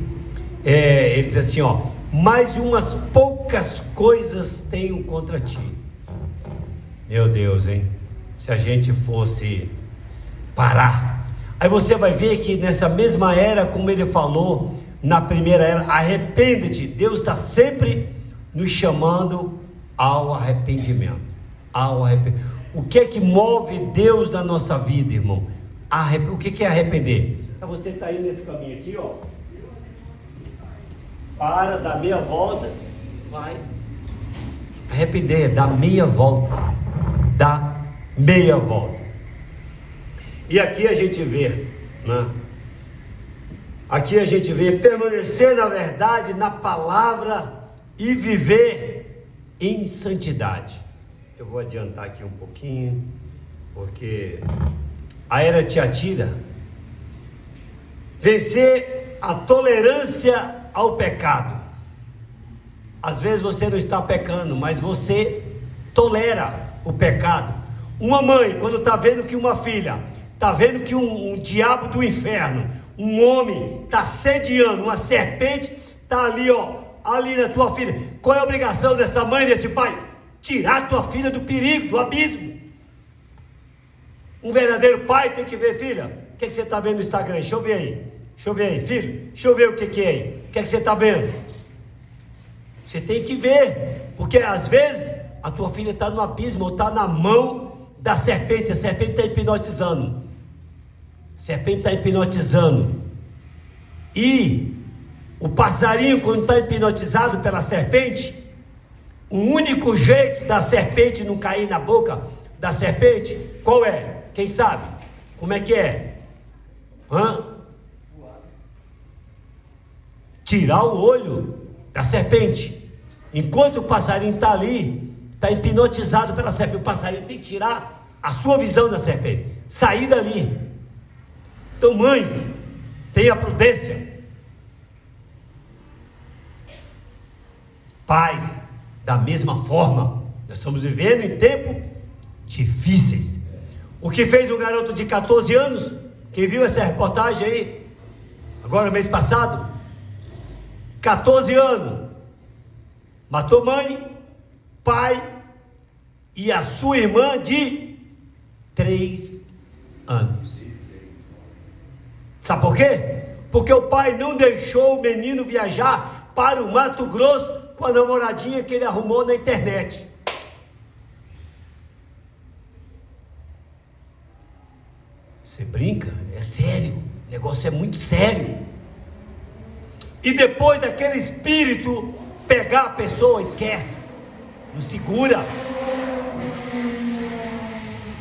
S1: ele diz assim, ó: mais umas poucas coisas tenho contra ti. Meu Deus, hein? Se a gente fosse parar. Aí você vai ver que nessa mesma era, como ele falou na primeira era, arrepende-te. Deus está sempre nos chamando ao arrependimento. O que é que move Deus na nossa vida, irmão? O que é arrepender? É você estar aí nesse caminho aqui, ó. Para, dá meia volta, vai. Arrepender, dá meia volta. Dá meia volta. E aqui a gente vê, né? Aqui a gente vê permanecer na verdade, na palavra e viver em santidade. Eu vou adiantar aqui um pouquinho, porque a era Tiatira, vencer a tolerância ao pecado. Às vezes você não está pecando, mas você tolera o pecado. Uma mãe, quando está vendo que uma filha, está vendo que um diabo do inferno, um homem está sediando, uma serpente está ali, ali na tua filha. Qual é a obrigação dessa mãe, desse pai? Tirar tua filha do perigo, do abismo. Um verdadeiro pai tem que ver, filha, o que você está vendo no Instagram? Deixa eu ver aí, filho, deixa eu ver o que é aí. O que você está vendo? Você tem que ver, porque às vezes a tua filha está no abismo, ou está na mão da serpente. A serpente está hipnotizando. E o passarinho, quando está hipnotizado pela serpente, o único jeito da serpente não cair na boca da serpente, qual é? Quem sabe? Como é que é? Tirar o olho da serpente. Enquanto o passarinho está ali, está hipnotizado pela serpente, o passarinho tem que tirar a sua visão da serpente, sair dali. Então, mães, tenha prudência. Pais, da mesma forma. Nós estamos vivendo em tempos difíceis. O que fez um garoto de 14 anos, quem viu essa reportagem aí, agora mês passado, 14 anos, matou mãe, pai e a sua irmã de 3 anos. Sabe por quê? Porque o pai não deixou o menino viajar para o Mato Grosso com a namoradinha que ele arrumou na internet. Você brinca? É sério. O negócio é muito sério. E depois daquele espírito pegar a pessoa, esquece. Não segura.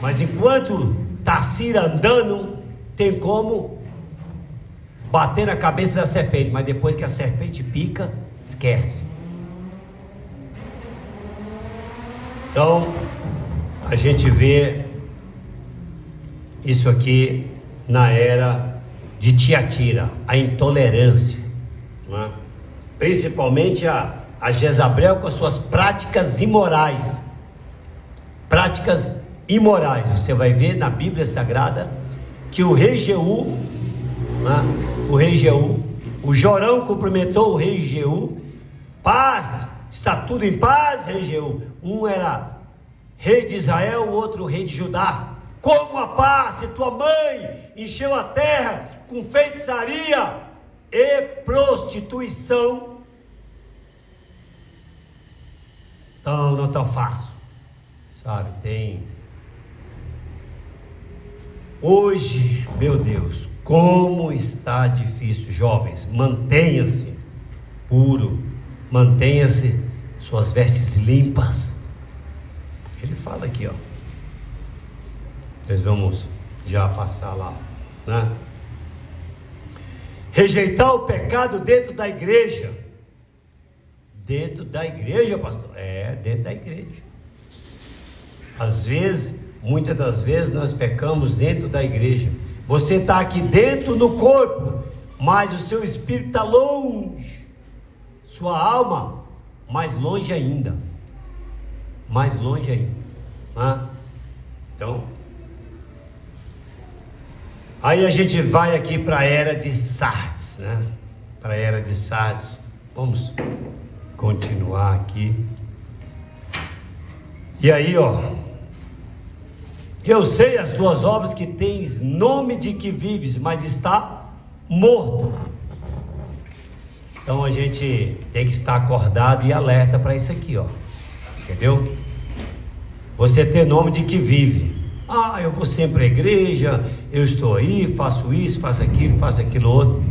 S1: Mas enquanto está se andando, tem como bater na cabeça da serpente. Mas depois que a serpente pica, esquece. Então, a gente vê isso aqui na era de Tiatira, a intolerância, não é? Principalmente a Jezabel com as suas práticas imorais. Você vai ver na Bíblia Sagrada que o rei Jeú, o Jorão cumprimentou o rei Jeú. Paz, está tudo em paz, rei Jeú. Um era rei de Israel, o outro rei de Judá. Como a paz, se tua mãe encheu a terra com feitiçaria e prostituição. Então não tão fácil, sabe? Tem hoje, meu Deus, como está difícil. Jovens, mantenha-se puro, mantenha-se suas vestes limpas. Ele fala aqui, nós vamos já passar lá, né? Rejeitar o pecado dentro da igreja. Dentro da igreja, pastor? Dentro da igreja. Às vezes, muitas das vezes nós pecamos dentro da igreja. Você está aqui dentro no corpo, mas o seu espírito está longe, sua alma mais longe ainda, Então, aí a gente vai aqui para a era de Sardes, né? Para a era de Sardes. Vamos continuar aqui. E aí, eu sei as tuas obras, que tens nome de que vives, mas está morto. Então a gente tem que estar acordado e alerta para isso aqui, entendeu? Você tem nome de que vive. Eu vou sempre à igreja, eu estou aí, faço isso, faço aquilo outro.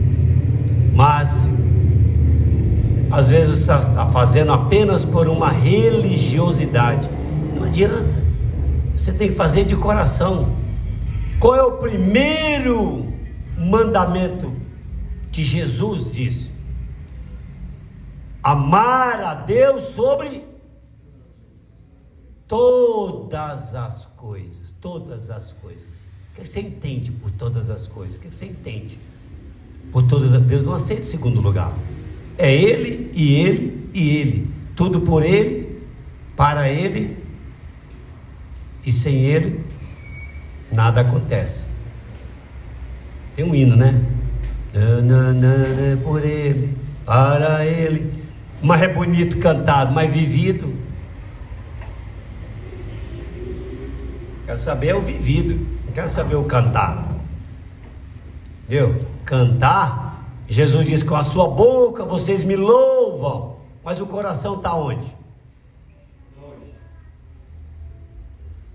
S1: Mas às vezes você está fazendo apenas por uma religiosidade. Não adianta. Você tem que fazer de coração. Qual é o primeiro mandamento que Jesus disse? Amar a Deus sobre todas as coisas. Todas as coisas. O que você entende por todas as coisas? O que você entende por todas as... Deus não aceita segundo lugar. É Ele e Ele e Ele. Tudo por Ele, para Ele, e sem Ele nada acontece. Tem um hino, né? Por Ele, para Ele. Mas é bonito cantado, mas vivido. Quero saber o vivido, não quero saber o cantar. Entendeu? Cantar, Jesus diz: com a sua boca vocês me louvam, mas o coração está onde?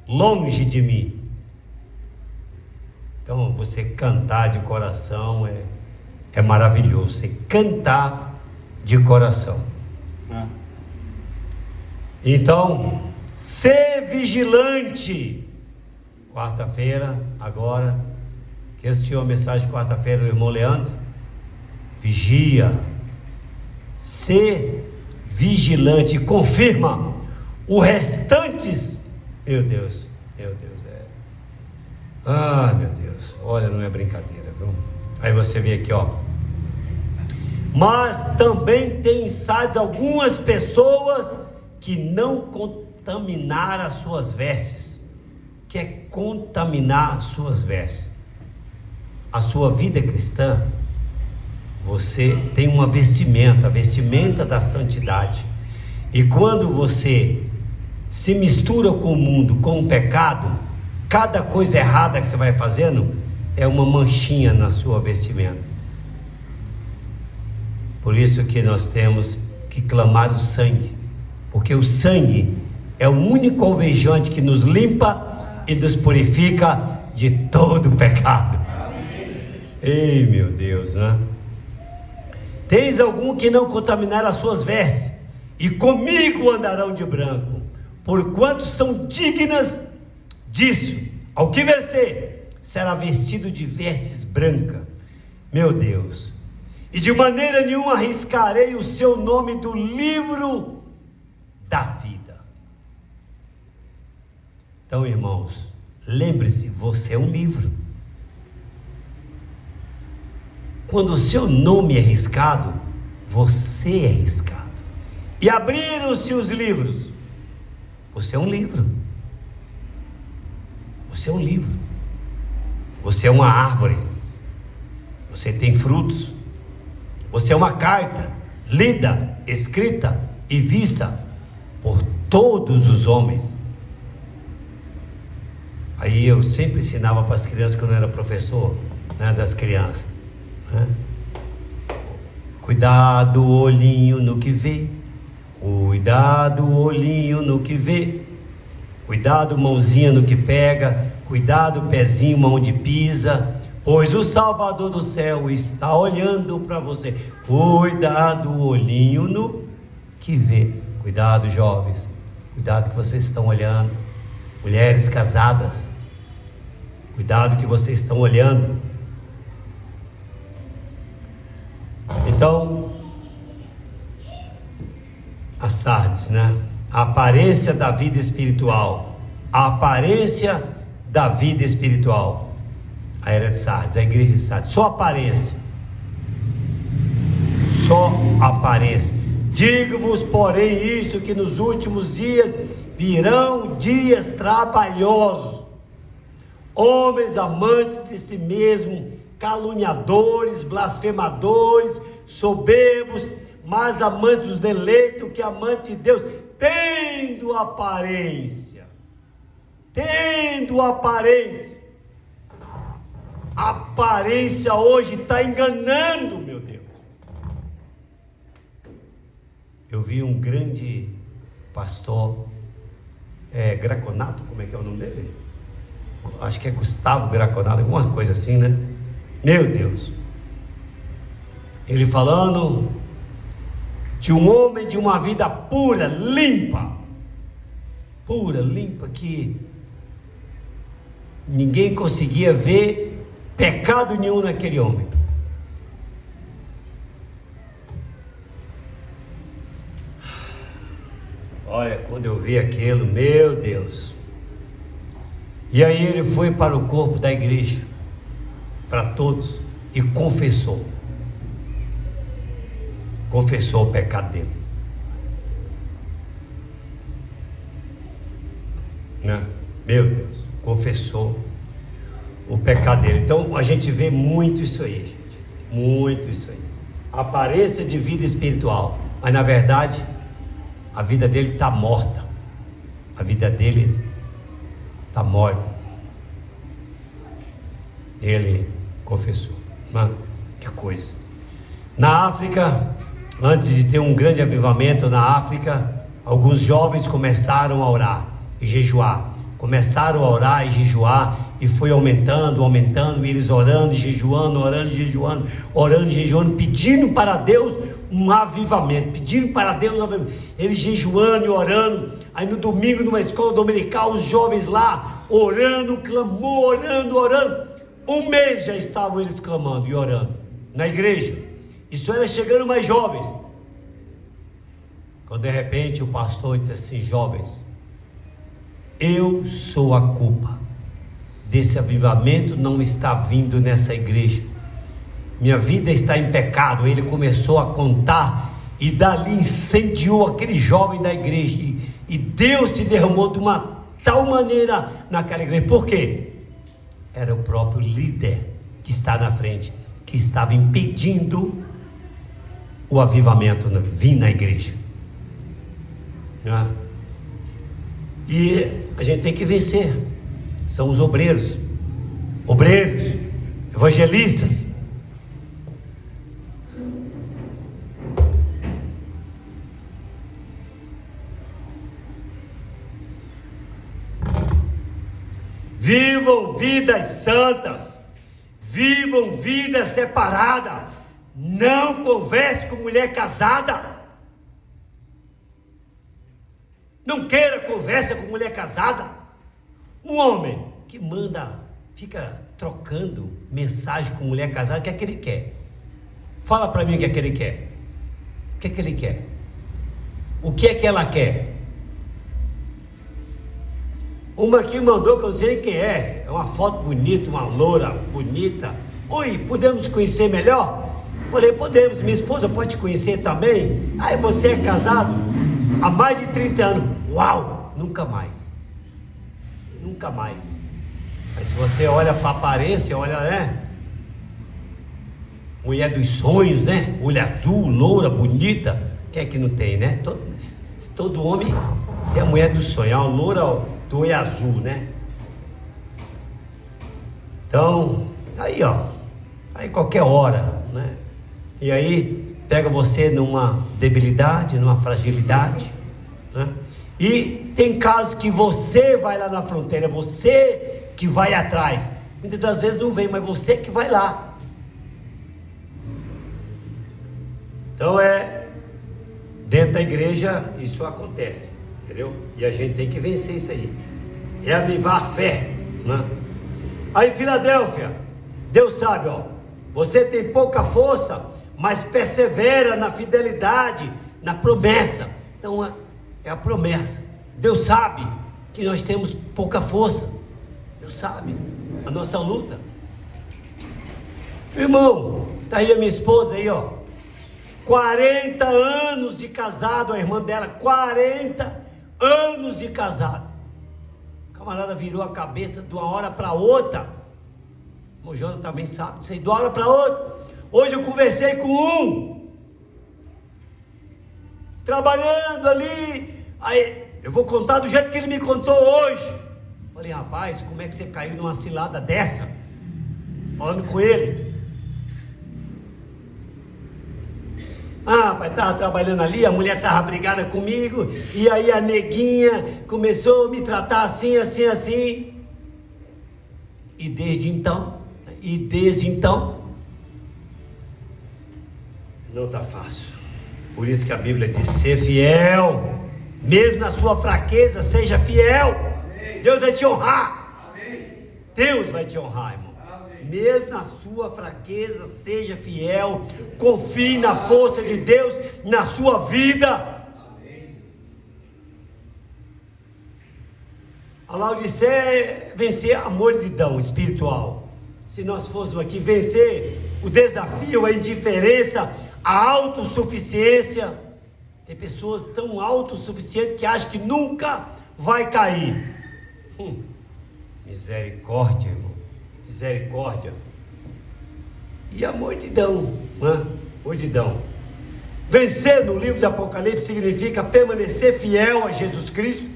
S1: Longe de mim. Então você cantar de coração é maravilhoso. Você cantar de coração. Então, ser vigilante. Quarta-feira, agora, que assistiu a mensagem de quarta-feira do irmão Leandro, vigia, ser vigilante, confirma o restantes, meu Deus, meu Deus, olha, não é brincadeira, viu? Aí você vê aqui, ó, mas também tem insights algumas pessoas que não contaminaram as suas vestes. Quer contaminar suas vestes. A sua vida cristã, você tem uma vestimenta, a vestimenta da santidade. E quando você se mistura com o mundo, com o pecado, cada coisa errada que você vai fazendo é uma manchinha na sua vestimenta. Por isso que nós temos que clamar o sangue, porque o sangue é o único alvejante que nos limpa e nos purifica de todo pecado. Ei, meu Deus, né? Tens algum que não contaminar as suas vestes, e comigo andarão de branco, porquanto são dignas disso. Ao que vencer, será vestido de vestes brancas. Meu Deus, e de maneira nenhuma arriscarei o seu nome do livro da vida. Então, irmãos, lembre-se, você é um livro. Quando o seu nome é riscado, você é riscado. E abriram-se os livros. Você é um livro. Você é um livro. Você é uma árvore. Você tem frutos. Você é uma carta lida, escrita e vista por todos os homens. Aí eu sempre ensinava para as crianças, quando eu era professor, né, das crianças, né? Cuidado, olhinho no que vê. Cuidado, olhinho no que vê. Cuidado, mãozinha no que pega. Cuidado, pezinho onde pisa, pois o Salvador do céu está olhando para você. Cuidado, olhinho no que vê. Cuidado, jovens, cuidado que vocês estão olhando. Mulheres casadas, cuidado que vocês estão olhando. Então, a Sardes, né? A aparência da vida espiritual. A aparência da vida espiritual. A era de Sardes, a igreja de Sardes. Só aparência. Só aparência. Digo-vos, porém, isto, que nos últimos dias virão dias trabalhosos. Homens amantes de si mesmos, caluniadores, blasfemadores, soberbos, mais amantes dos eleitos que amantes de Deus, tendo aparência. A aparência hoje está enganando, meu Deus. Eu vi um grande pastor, Graconato, como é que é o nome dele? Acho que é Gustavo Graconato, alguma coisa assim, né? Meu Deus. Ele falando de um homem de uma vida pura, limpa, que ninguém conseguia ver pecado nenhum naquele homem. Olha, quando eu vi aquilo, meu Deus. E aí ele foi para o corpo da igreja, para todos, e confessou o pecado dele, né? Meu Deus, confessou o pecado dele. Então a gente vê muito isso aí, gente, muito isso aí, aparência de vida espiritual, mas na verdade a vida dele está morta, a vida dele está morta. Ele confessou, né? Que coisa. Na África, antes de ter um grande avivamento na África, alguns jovens começaram a orar e jejuar. Começaram a orar e jejuar, e foi aumentando, e eles orando e jejuando, pedindo para Deus um avivamento, pedindo para Deus um avivamento. Eles jejuando e orando. Aí no domingo, numa escola dominical, os jovens lá orando, clamor, orando. Um mês já estavam eles clamando e orando na igreja. Isso era chegando mais jovens. Quando de repente o pastor disse assim: jovens, eu sou a culpa desse avivamento não está vindo nessa igreja. Minha vida está em pecado. Ele começou a contar e dali incendiou aquele jovem da igreja, e Deus se derramou de uma tal maneira naquela igreja. Por quê? Era o próprio líder que está na frente, que estava impedindo o avivamento vir na igreja, né? E a gente tem que vencer. São os obreiros, evangelistas. Vivam vidas santas, vivam vidas separadas. Não converse com mulher casada. Não queira conversa com mulher casada. Um homem que fica trocando mensagem com mulher casada, o que é que ele quer? Fala para mim o que é que ele quer. O que é que ele quer? O que é que ela quer? Uma que mandou, que eu não sei quem é uma foto bonita, uma loura bonita. Oi, podemos conhecer melhor? Falei, podemos, minha esposa pode te conhecer também? Aí você é casado há mais de 30 anos. Uau, nunca mais. Mas se você olha para a aparência, olha, né? Mulher dos sonhos, né? Olho azul, loura, bonita. Quem é que não tem, né? Todo homem tem a mulher dos sonhos, a loura do olho azul, né? Então, aí aí qualquer hora, né? E aí pega você numa debilidade, numa fragilidade, né? E tem casos que você vai lá na fronteira, você que vai atrás. Muitas das vezes não vem, mas você que vai lá. Então dentro da igreja isso acontece, entendeu? E a gente tem que vencer isso aí. É avivar a fé, né? Aí Filadélfia, Deus sabe, você tem pouca força, mas persevera na fidelidade, na promessa. Então é a promessa. Deus sabe que nós temos pouca força. Deus sabe a nossa luta. Irmão, tá aí a minha esposa aí, 40 anos de casado, a irmã dela, 40 anos de casado. O camarada virou a cabeça de uma hora para outra. O Jonas também sabe disso aí, de uma hora para outra. Hoje eu conversei com um, trabalhando ali. Aí eu vou contar do jeito que ele me contou hoje. Falei, rapaz, como é que você caiu numa cilada dessa? Falando com ele. Rapaz, estava trabalhando ali, a mulher estava brigada comigo, e aí a neguinha começou a me tratar assim. E desde então, não está fácil. Por isso que a Bíblia diz, ser fiel, mesmo na sua fraqueza, seja fiel. Amém. Deus vai te honrar. Amém. Deus vai te honrar, irmão. Mesmo na sua fraqueza, seja fiel, confie na força de Deus na sua vida. A Laodiceia é vencer a mornidão espiritual. Se nós fôssemos aqui vencer o desafio, a indiferença, a autossuficiência. Tem pessoas tão autossuficientes que acham que nunca vai cair. Misericórdia, irmão. Misericórdia. E a mornidão, né? Mornidão. Vencer no livro de Apocalipse significa permanecer fiel a Jesus Cristo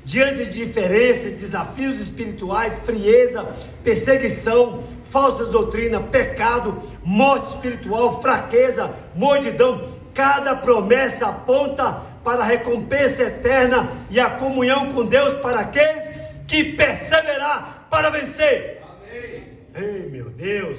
S1: diante de diferenças, desafios espirituais, frieza, perseguição, falsas doutrinas, pecado, morte espiritual, fraqueza, mornidão. Cada promessa aponta para a recompensa eterna e a comunhão com Deus para aqueles que perseverar para vencer. Amém. Ei, meu Deus.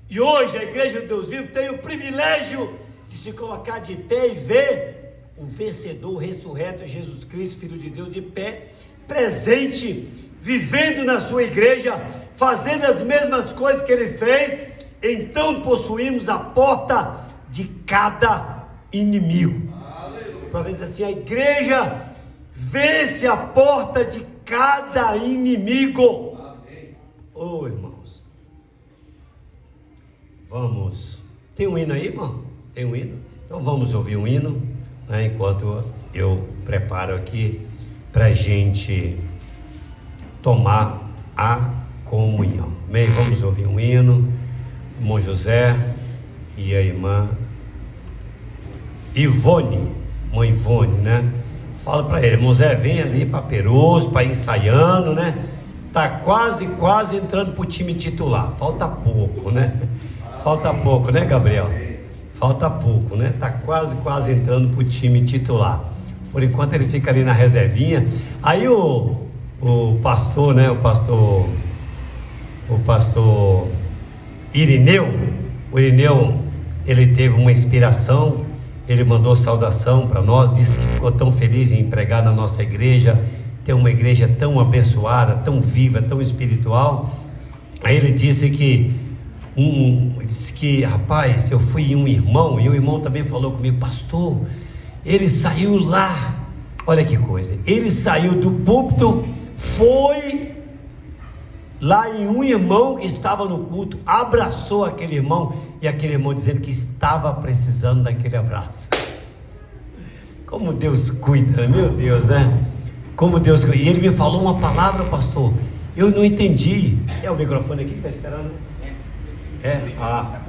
S1: E hoje a Igreja de Deus Vivo tem o privilégio de se colocar de pé e ver o vencedor ressurreto Jesus Cristo, Filho de Deus, de pé, presente, vivendo na sua igreja, fazendo as mesmas coisas que ele fez. Então possuímos a porta de cada inimigo. Para ver assim, a igreja vence a porta de cada inimigo. Oh, irmãos, vamos. Tem um hino aí, irmão? Tem um hino? Então vamos ouvir um hino, né, enquanto eu preparo aqui para a gente tomar a comunhão. Amém? Vamos ouvir um hino. Irmão José e a irmã Ivone, mãe Ivone, né? Fala para ele, irmão Zé, vem ali para Peroso, para ensaiando, né? Tá quase entrando pro time titular. Falta pouco, né? Falta pouco, né, Gabriel? Falta pouco, né? Tá quase entrando pro time titular. Por enquanto ele fica ali na reservinha. Aí o pastor, né? O pastor Irineu, ele teve uma inspiração. Ele mandou saudação para nós, disse que ficou tão feliz em pregar na nossa igreja, ter uma igreja tão abençoada, tão viva, tão espiritual. Aí ele disse que rapaz, eu fui em um irmão, e o irmão também falou comigo, pastor, ele saiu lá, olha que coisa, ele saiu do púlpito, foi lá em um irmão que estava no culto, abraçou aquele irmão, e aquele irmão dizendo que estava precisando daquele abraço. Como Deus cuida, meu Deus, né? Como Deus cuida. E ele me falou uma palavra, pastor, eu não entendi. É o microfone aqui que está esperando? É? Ah,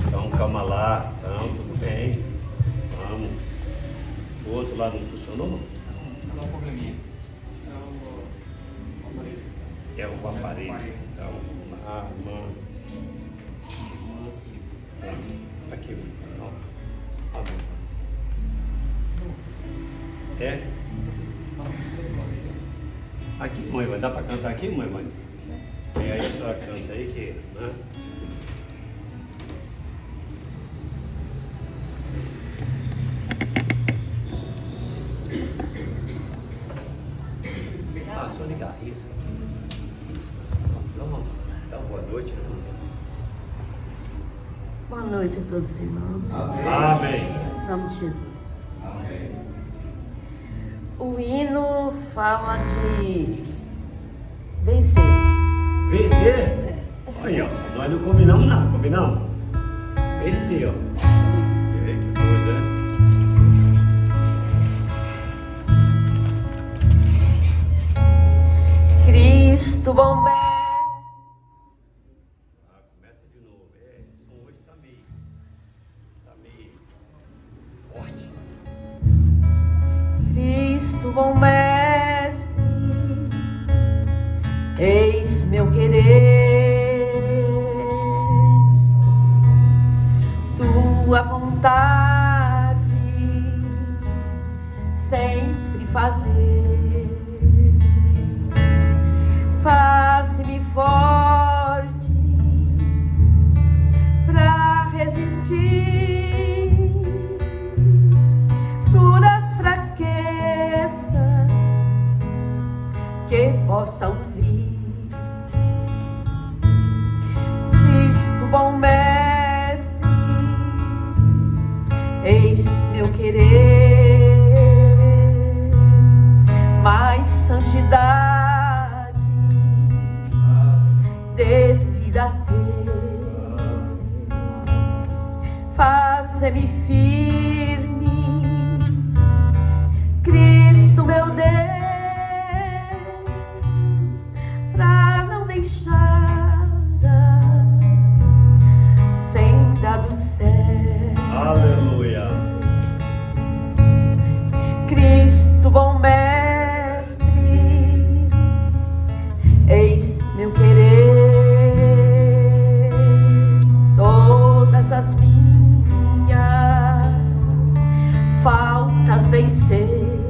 S1: então calma lá, então tudo bem, vamos. O outro lado não funcionou, não?
S2: Não, dá um probleminha.
S1: É o aparelho. Então, aqui, ó. É? Aqui, mãe, vai dar para cantar aqui, mãe? E aí a senhora canta aí, que, né? Ah, só ligar isso. Vamos dar uma boa noite.
S3: Boa noite a todos os irmãos.
S1: Amém.
S3: Em nome de Jesus.
S1: Amém.
S3: O hino fala de vencer.
S1: Vencer? Olha, ó, nós não combinamos nada, combinamos? Vencer, ó. Que coisa, né?
S3: Cristo bom mestre.
S1: Começa de novo. Esse som hoje tá meio forte.
S3: Cristo bom mestre, eis meu querer, tua vontade sempre fazer, faz-me forte pra resistir duras fraquezas que possam vir. bom mestre, eis meu querer, mais santidade devida ter, faze-me firme, Cristo meu Deus, pra não deixar a senda do céu.
S1: Aleluia.
S3: Cristo bom mestre, eis meu querer, todas as minhas faltas vencer,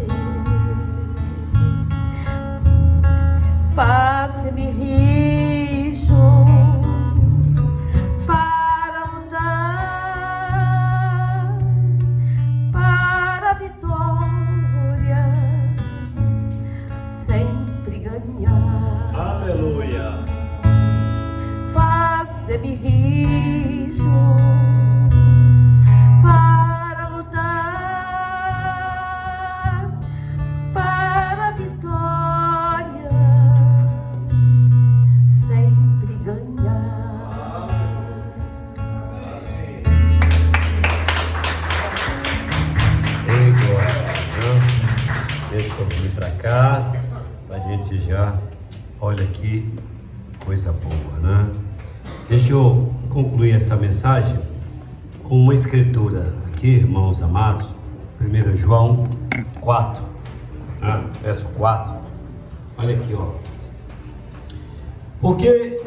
S3: faze-me rijo para lutar, para a vitória sempre ganhar.
S1: Aleluia.
S3: Faze-me rijo para lutar, para a vitória sempre ganhar.
S1: Ei, glória. Deixa eu vir para cá, a gente já olha aqui, coisa boa, né? Deixa eu concluir essa mensagem com uma escritura aqui, irmãos amados, 1 João 4, né? Verso 4. Olha aqui, ó. Porque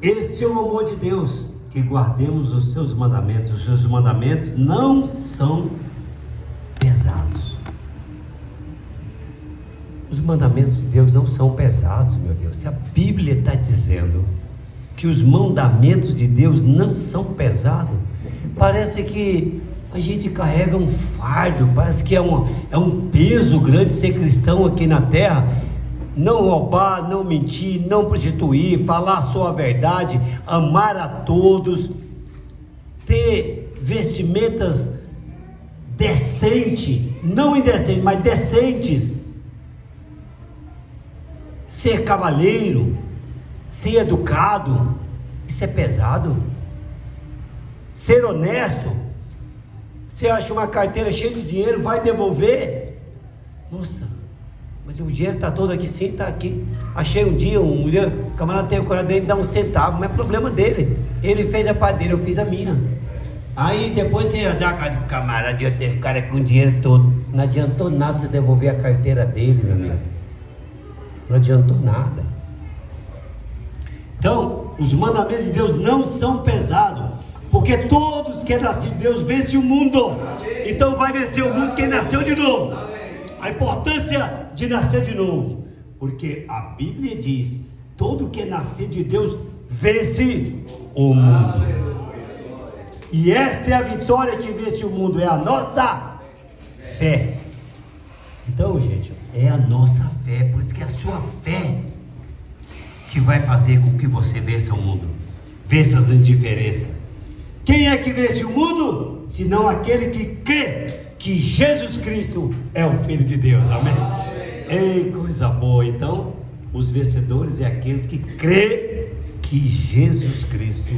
S1: este é o amor de Deus, que guardemos os seus mandamentos. Os seus mandamentos não são pesados. Os mandamentos de Deus não são pesados, meu Deus. Se a Bíblia está dizendo que os mandamentos de Deus não são pesados, parece que a gente carrega um fardo, parece que é um peso grande ser cristão aqui na terra. Não roubar, não mentir, não prostituir, falar só a verdade, amar a todos, ter vestimentas decentes, não indecentes, mas decentes, ser cavalheiro, ser educado. Isso é pesado. Ser honesto. Você acha uma carteira cheia de dinheiro, vai devolver? Nossa, mas o dinheiro está todo aqui, sim, está aqui. Achei um dia, o camarada teve o coragem dele de dar um centavo, mas é problema dele. Ele fez a parte dele, eu fiz a minha. Aí depois você ia dar a camarada, eu teve cara com o dinheiro todo. Não adiantou nada você devolver a carteira dele, meu amigo. Não adiantou nada. Então, os mandamentos de Deus não são pesados, porque todos que é nascido de Deus vencem o mundo. Então vai vencer o mundo quem nasceu de novo. A importância de nascer de novo, porque a Bíblia diz: todo que é nascido de Deus vence o mundo. E esta é a vitória que vence o mundo, é a nossa fé. Então, gente, é a nossa fé, por isso que é a sua fé que vai fazer com que você vença o mundo, vença as indiferenças. Quem é que vence o mundo? Senão aquele que crê que Jesus Cristo é o Filho de Deus, amém? Ei, coisa boa. Então, os vencedores é aqueles que crê que Jesus Cristo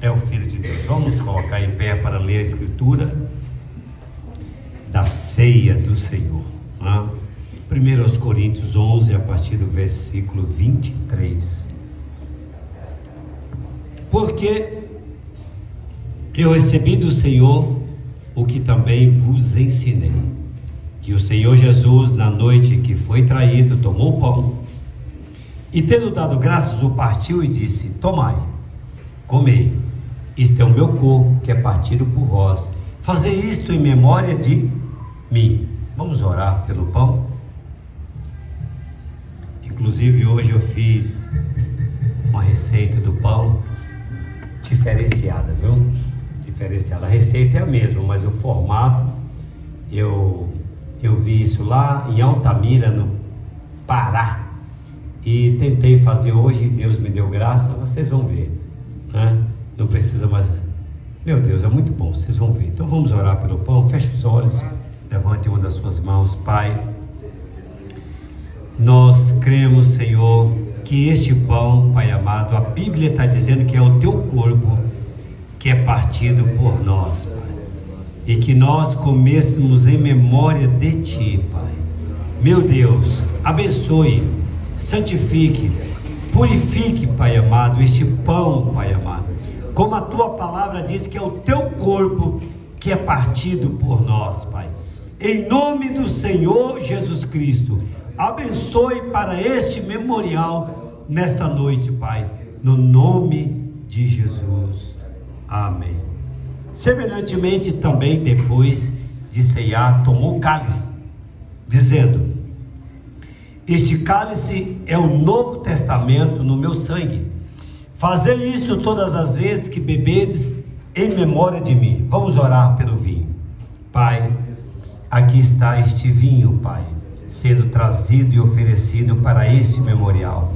S1: é o Filho de Deus. Vamos colocar em pé para ler a escritura da ceia do Senhor, né? 1 Coríntios 11, a partir do versículo 23. Porque eu recebi do Senhor o que também vos ensinei, que o Senhor Jesus, na noite que foi traído, tomou o pão e, tendo dado graças, o partiu e disse: tomai, comei, isto é o meu corpo que é partido por vós, fazei isto em memória de mim. Vamos orar pelo pão. Inclusive hoje eu fiz uma receita do pão diferenciada, viu? Diferenciada. A receita é a mesma, mas o formato eu vi isso lá em Altamira, no Pará, e tentei fazer hoje e Deus me deu graça. Vocês vão ver, né? Não precisa mais. Meu Deus, é muito bom, vocês vão ver. Então vamos orar pelo pão. Feche os olhos, levante uma das suas mãos. Pai, nós cremos, Senhor, que este pão, Pai amado, a Bíblia está dizendo que é o teu corpo que é partido por nós, Pai. E que nós comêssemos em memória de Ti, Pai. Meu Deus, abençoe, santifique, purifique, Pai amado, este pão, Pai amado. Como a Tua palavra diz que é o Teu corpo que é partido por nós, Pai. Em nome do Senhor Jesus Cristo, abençoe para este memorial nesta noite, Pai. No nome de Jesus. Amém. Semelhantemente também, depois de ceiar, tomou o cálice, dizendo: este cálice é o Novo Testamento no meu sangue. Fazei isto todas as vezes que bebedes em memória de mim. Vamos orar pelo vinho. Pai, aqui está este vinho, Pai, sendo trazido e oferecido para este memorial.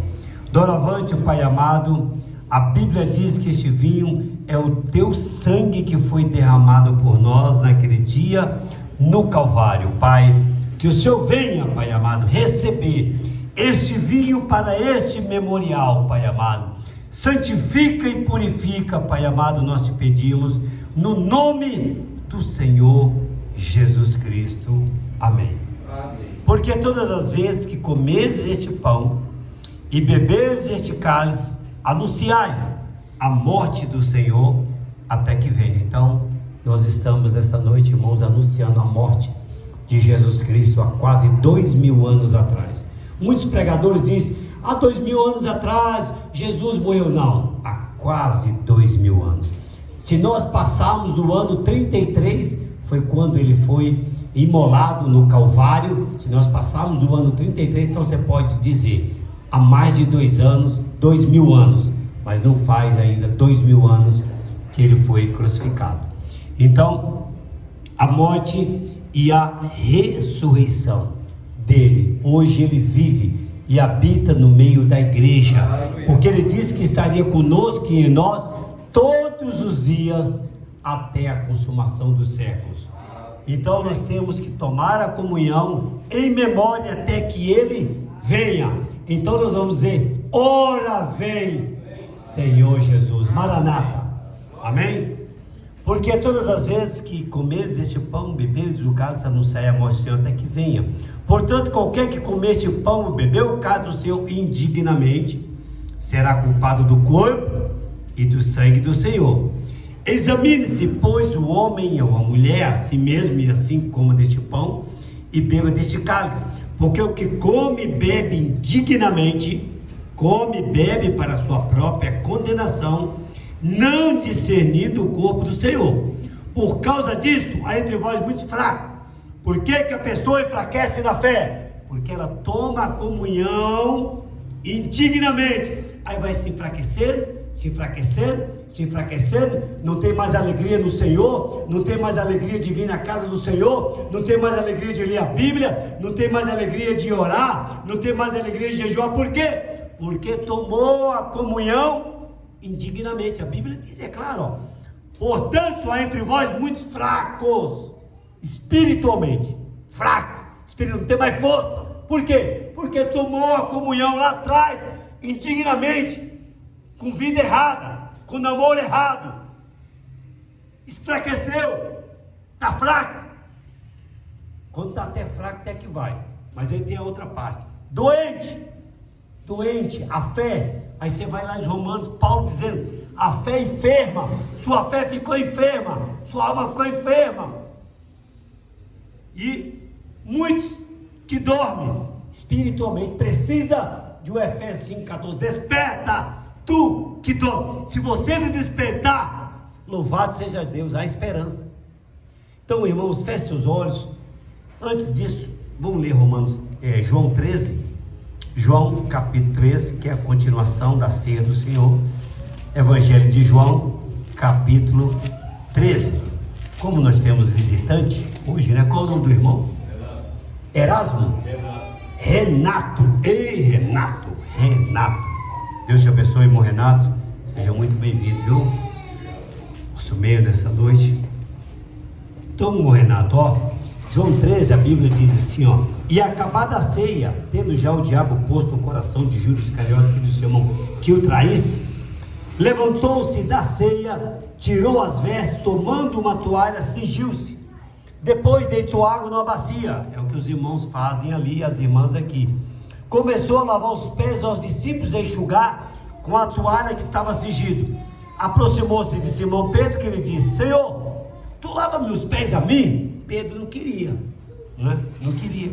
S1: Doravante, Pai amado, a Bíblia diz que este vinho é o teu sangue que foi derramado por nós naquele dia no Calvário. Pai, que o Senhor venha, Pai amado, receber este vinho para este memorial, Pai amado. Santifica e purifica, Pai amado, nós te pedimos, no nome do Senhor Jesus Cristo. Amém. Amém. Porque todas as vezes que comeres este pão e beberes este cálice, anunciai a morte do Senhor até que venha. Então, nós estamos esta noite, irmãos, anunciando a morte de Jesus Cristo há quase 2000 anos atrás. Muitos pregadores dizem: há 2000 anos atrás Jesus morreu. Não, há quase 2000 anos. Se nós passarmos do ano 33, foi quando ele foi imolado no Calvário. Se nós passarmos do ano 33, então você pode dizer: há mais de 2000 anos, mas não faz ainda 2000 anos que ele foi crucificado. Então, a morte e a ressurreição dele, hoje ele vive e habita no meio da igreja, porque ele disse que estaria conosco e em nós todos os dias até a consumação dos séculos. Então nós temos que tomar a comunhão em memória até que ele venha. Então nós vamos dizer: ora vem, Senhor Jesus, Maranata. Amém? Porque todas as vezes que comeres este pão, beberes do cálice, anunciai a morte do Senhor até que venha. Portanto, qualquer que comer este pão ou beber o cálice do Senhor indignamente, será culpado do corpo e do sangue do Senhor. Examine-se, pois, o homem ou a mulher a si mesmo, e assim coma deste pão e beba deste cálice. Porque o que come e bebe indignamente, come e bebe para a sua própria condenação, não discernindo o corpo do Senhor. Por causa disso, há entre vós muitos fracos. Por que que a pessoa enfraquece na fé? Porque ela toma a comunhão indignamente. Aí vai se enfraquecendo, não tem mais alegria no Senhor, não tem mais alegria de vir na casa do Senhor, não tem mais alegria de ler a Bíblia, não tem mais alegria de orar, não tem mais alegria de jejuar. Por quê? Porque tomou a comunhão indignamente. A Bíblia diz, é claro, ó: portanto, há entre vós muitos fracos, espiritualmente, fraco, espírito não tem mais força. Por quê? Porque tomou a comunhão lá atrás, indignamente, com vida errada, com namoro errado, enfraqueceu, está fraco. Quando está até fraco, até que vai, mas aí tem a outra parte: doente, a fé. Aí você vai lá em Romanos, Paulo dizendo: a fé enferma, sua fé ficou enferma, sua alma ficou enferma. E muitos que dormem espiritualmente, precisa de um Efésios 5,14, desperta, tu que dorme. Se você não despertar, louvado seja Deus, há esperança. Então, irmãos, feche seus olhos. Antes disso, vamos ler João 13, João capítulo 13, que é a continuação da ceia do Senhor. Evangelho de João, capítulo 13. Como nós temos visitante hoje, né? Qual é o nome do irmão? Erasmo? Renato. Ei, Renato. Deus te abençoe, irmão Renato. Seja muito bem-vindo, viu? nosso meio nessa noite. Então, Renato, João 13, a Bíblia diz assim, e acabada a ceia, tendo já o diabo posto no coração de Judas Iscariote, filho de Simão, que o traísse, levantou-se da ceia, tirou as vestes, tomando uma toalha, cingiu-se. Depois deitou água numa bacia, é o que os irmãos fazem ali, as irmãs aqui. Começou a lavar os pés aos discípulos e enxugar com a toalha que estava cingido. Aproximou-se de Simão Pedro, que lhe disse: Senhor, tu lava meus pés a mim? Pedro não queria, não queria.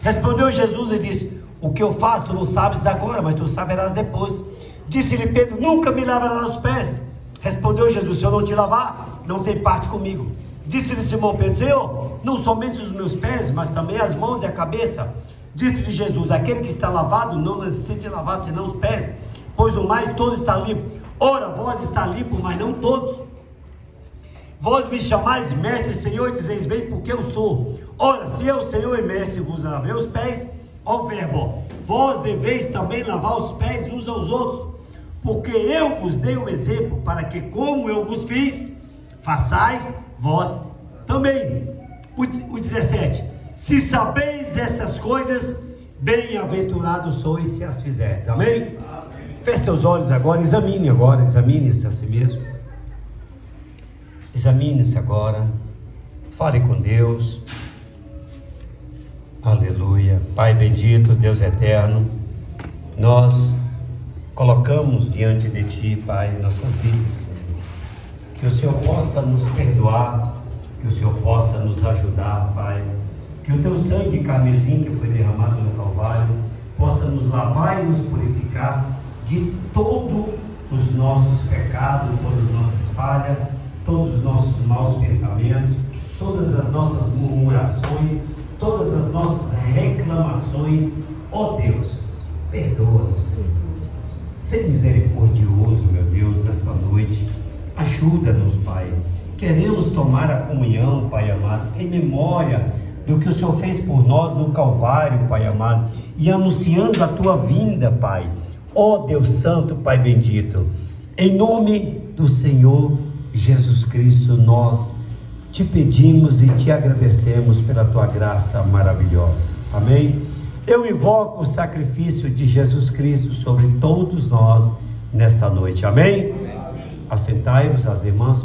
S1: Respondeu Jesus e disse: o que eu faço tu não sabes agora, mas tu saberás depois. Disse-lhe Pedro: nunca me lavarás os pés. Respondeu Jesus: se eu não te lavar, não tem parte comigo. Disse-lhe Simão Pedro: Senhor, não somente os meus pés, mas também as mãos e a cabeça. Disse-lhe Jesus: aquele que está lavado não necessita de lavar senão os pés, pois no mais todo está limpo. Ora, vós está limpo, mas não todos. Vós me chamais mestre e Senhor, e dizeis bem, porque eu sou. Ora, se eu, Senhor e mestre, vos lavei os pés, ó verbo, vós deveis também lavar os pés uns aos outros, porque eu vos dei o exemplo, para que como eu vos fiz, façais vós também. O 17, se sabeis essas coisas, bem-aventurados sois se as fizerdes. Amém? Feche seus olhos agora, examine-se a si mesmo. Examine-se agora, fale com Deus. Aleluia. Pai bendito, Deus eterno, nós colocamos diante de Ti, Pai, nossas vidas. Que o Senhor possa nos perdoar, que o Senhor possa nos ajudar, Pai. Que o Teu sangue carmesim que foi derramado no Calvário possa nos lavar e nos purificar de todos os nossos pecados, todas as nossas falhas, todos os nossos maus pensamentos, todas as nossas murmurações, todas as nossas reclamações. Ó Deus, perdoa-nos, ser misericordioso, meu Deus, nesta noite. Ajuda-nos, Pai. Queremos tomar a comunhão, Pai amado, em memória do que o Senhor fez por nós no Calvário, Pai amado, e anunciando a Tua vinda, Pai. Ó Deus Santo, Pai bendito, em nome do Senhor Jesus Cristo, nós te pedimos e te agradecemos pela Tua graça maravilhosa. Amém? Eu invoco o sacrifício de Jesus Cristo sobre todos nós nesta noite. Amém? Assentai-vos, as irmãs.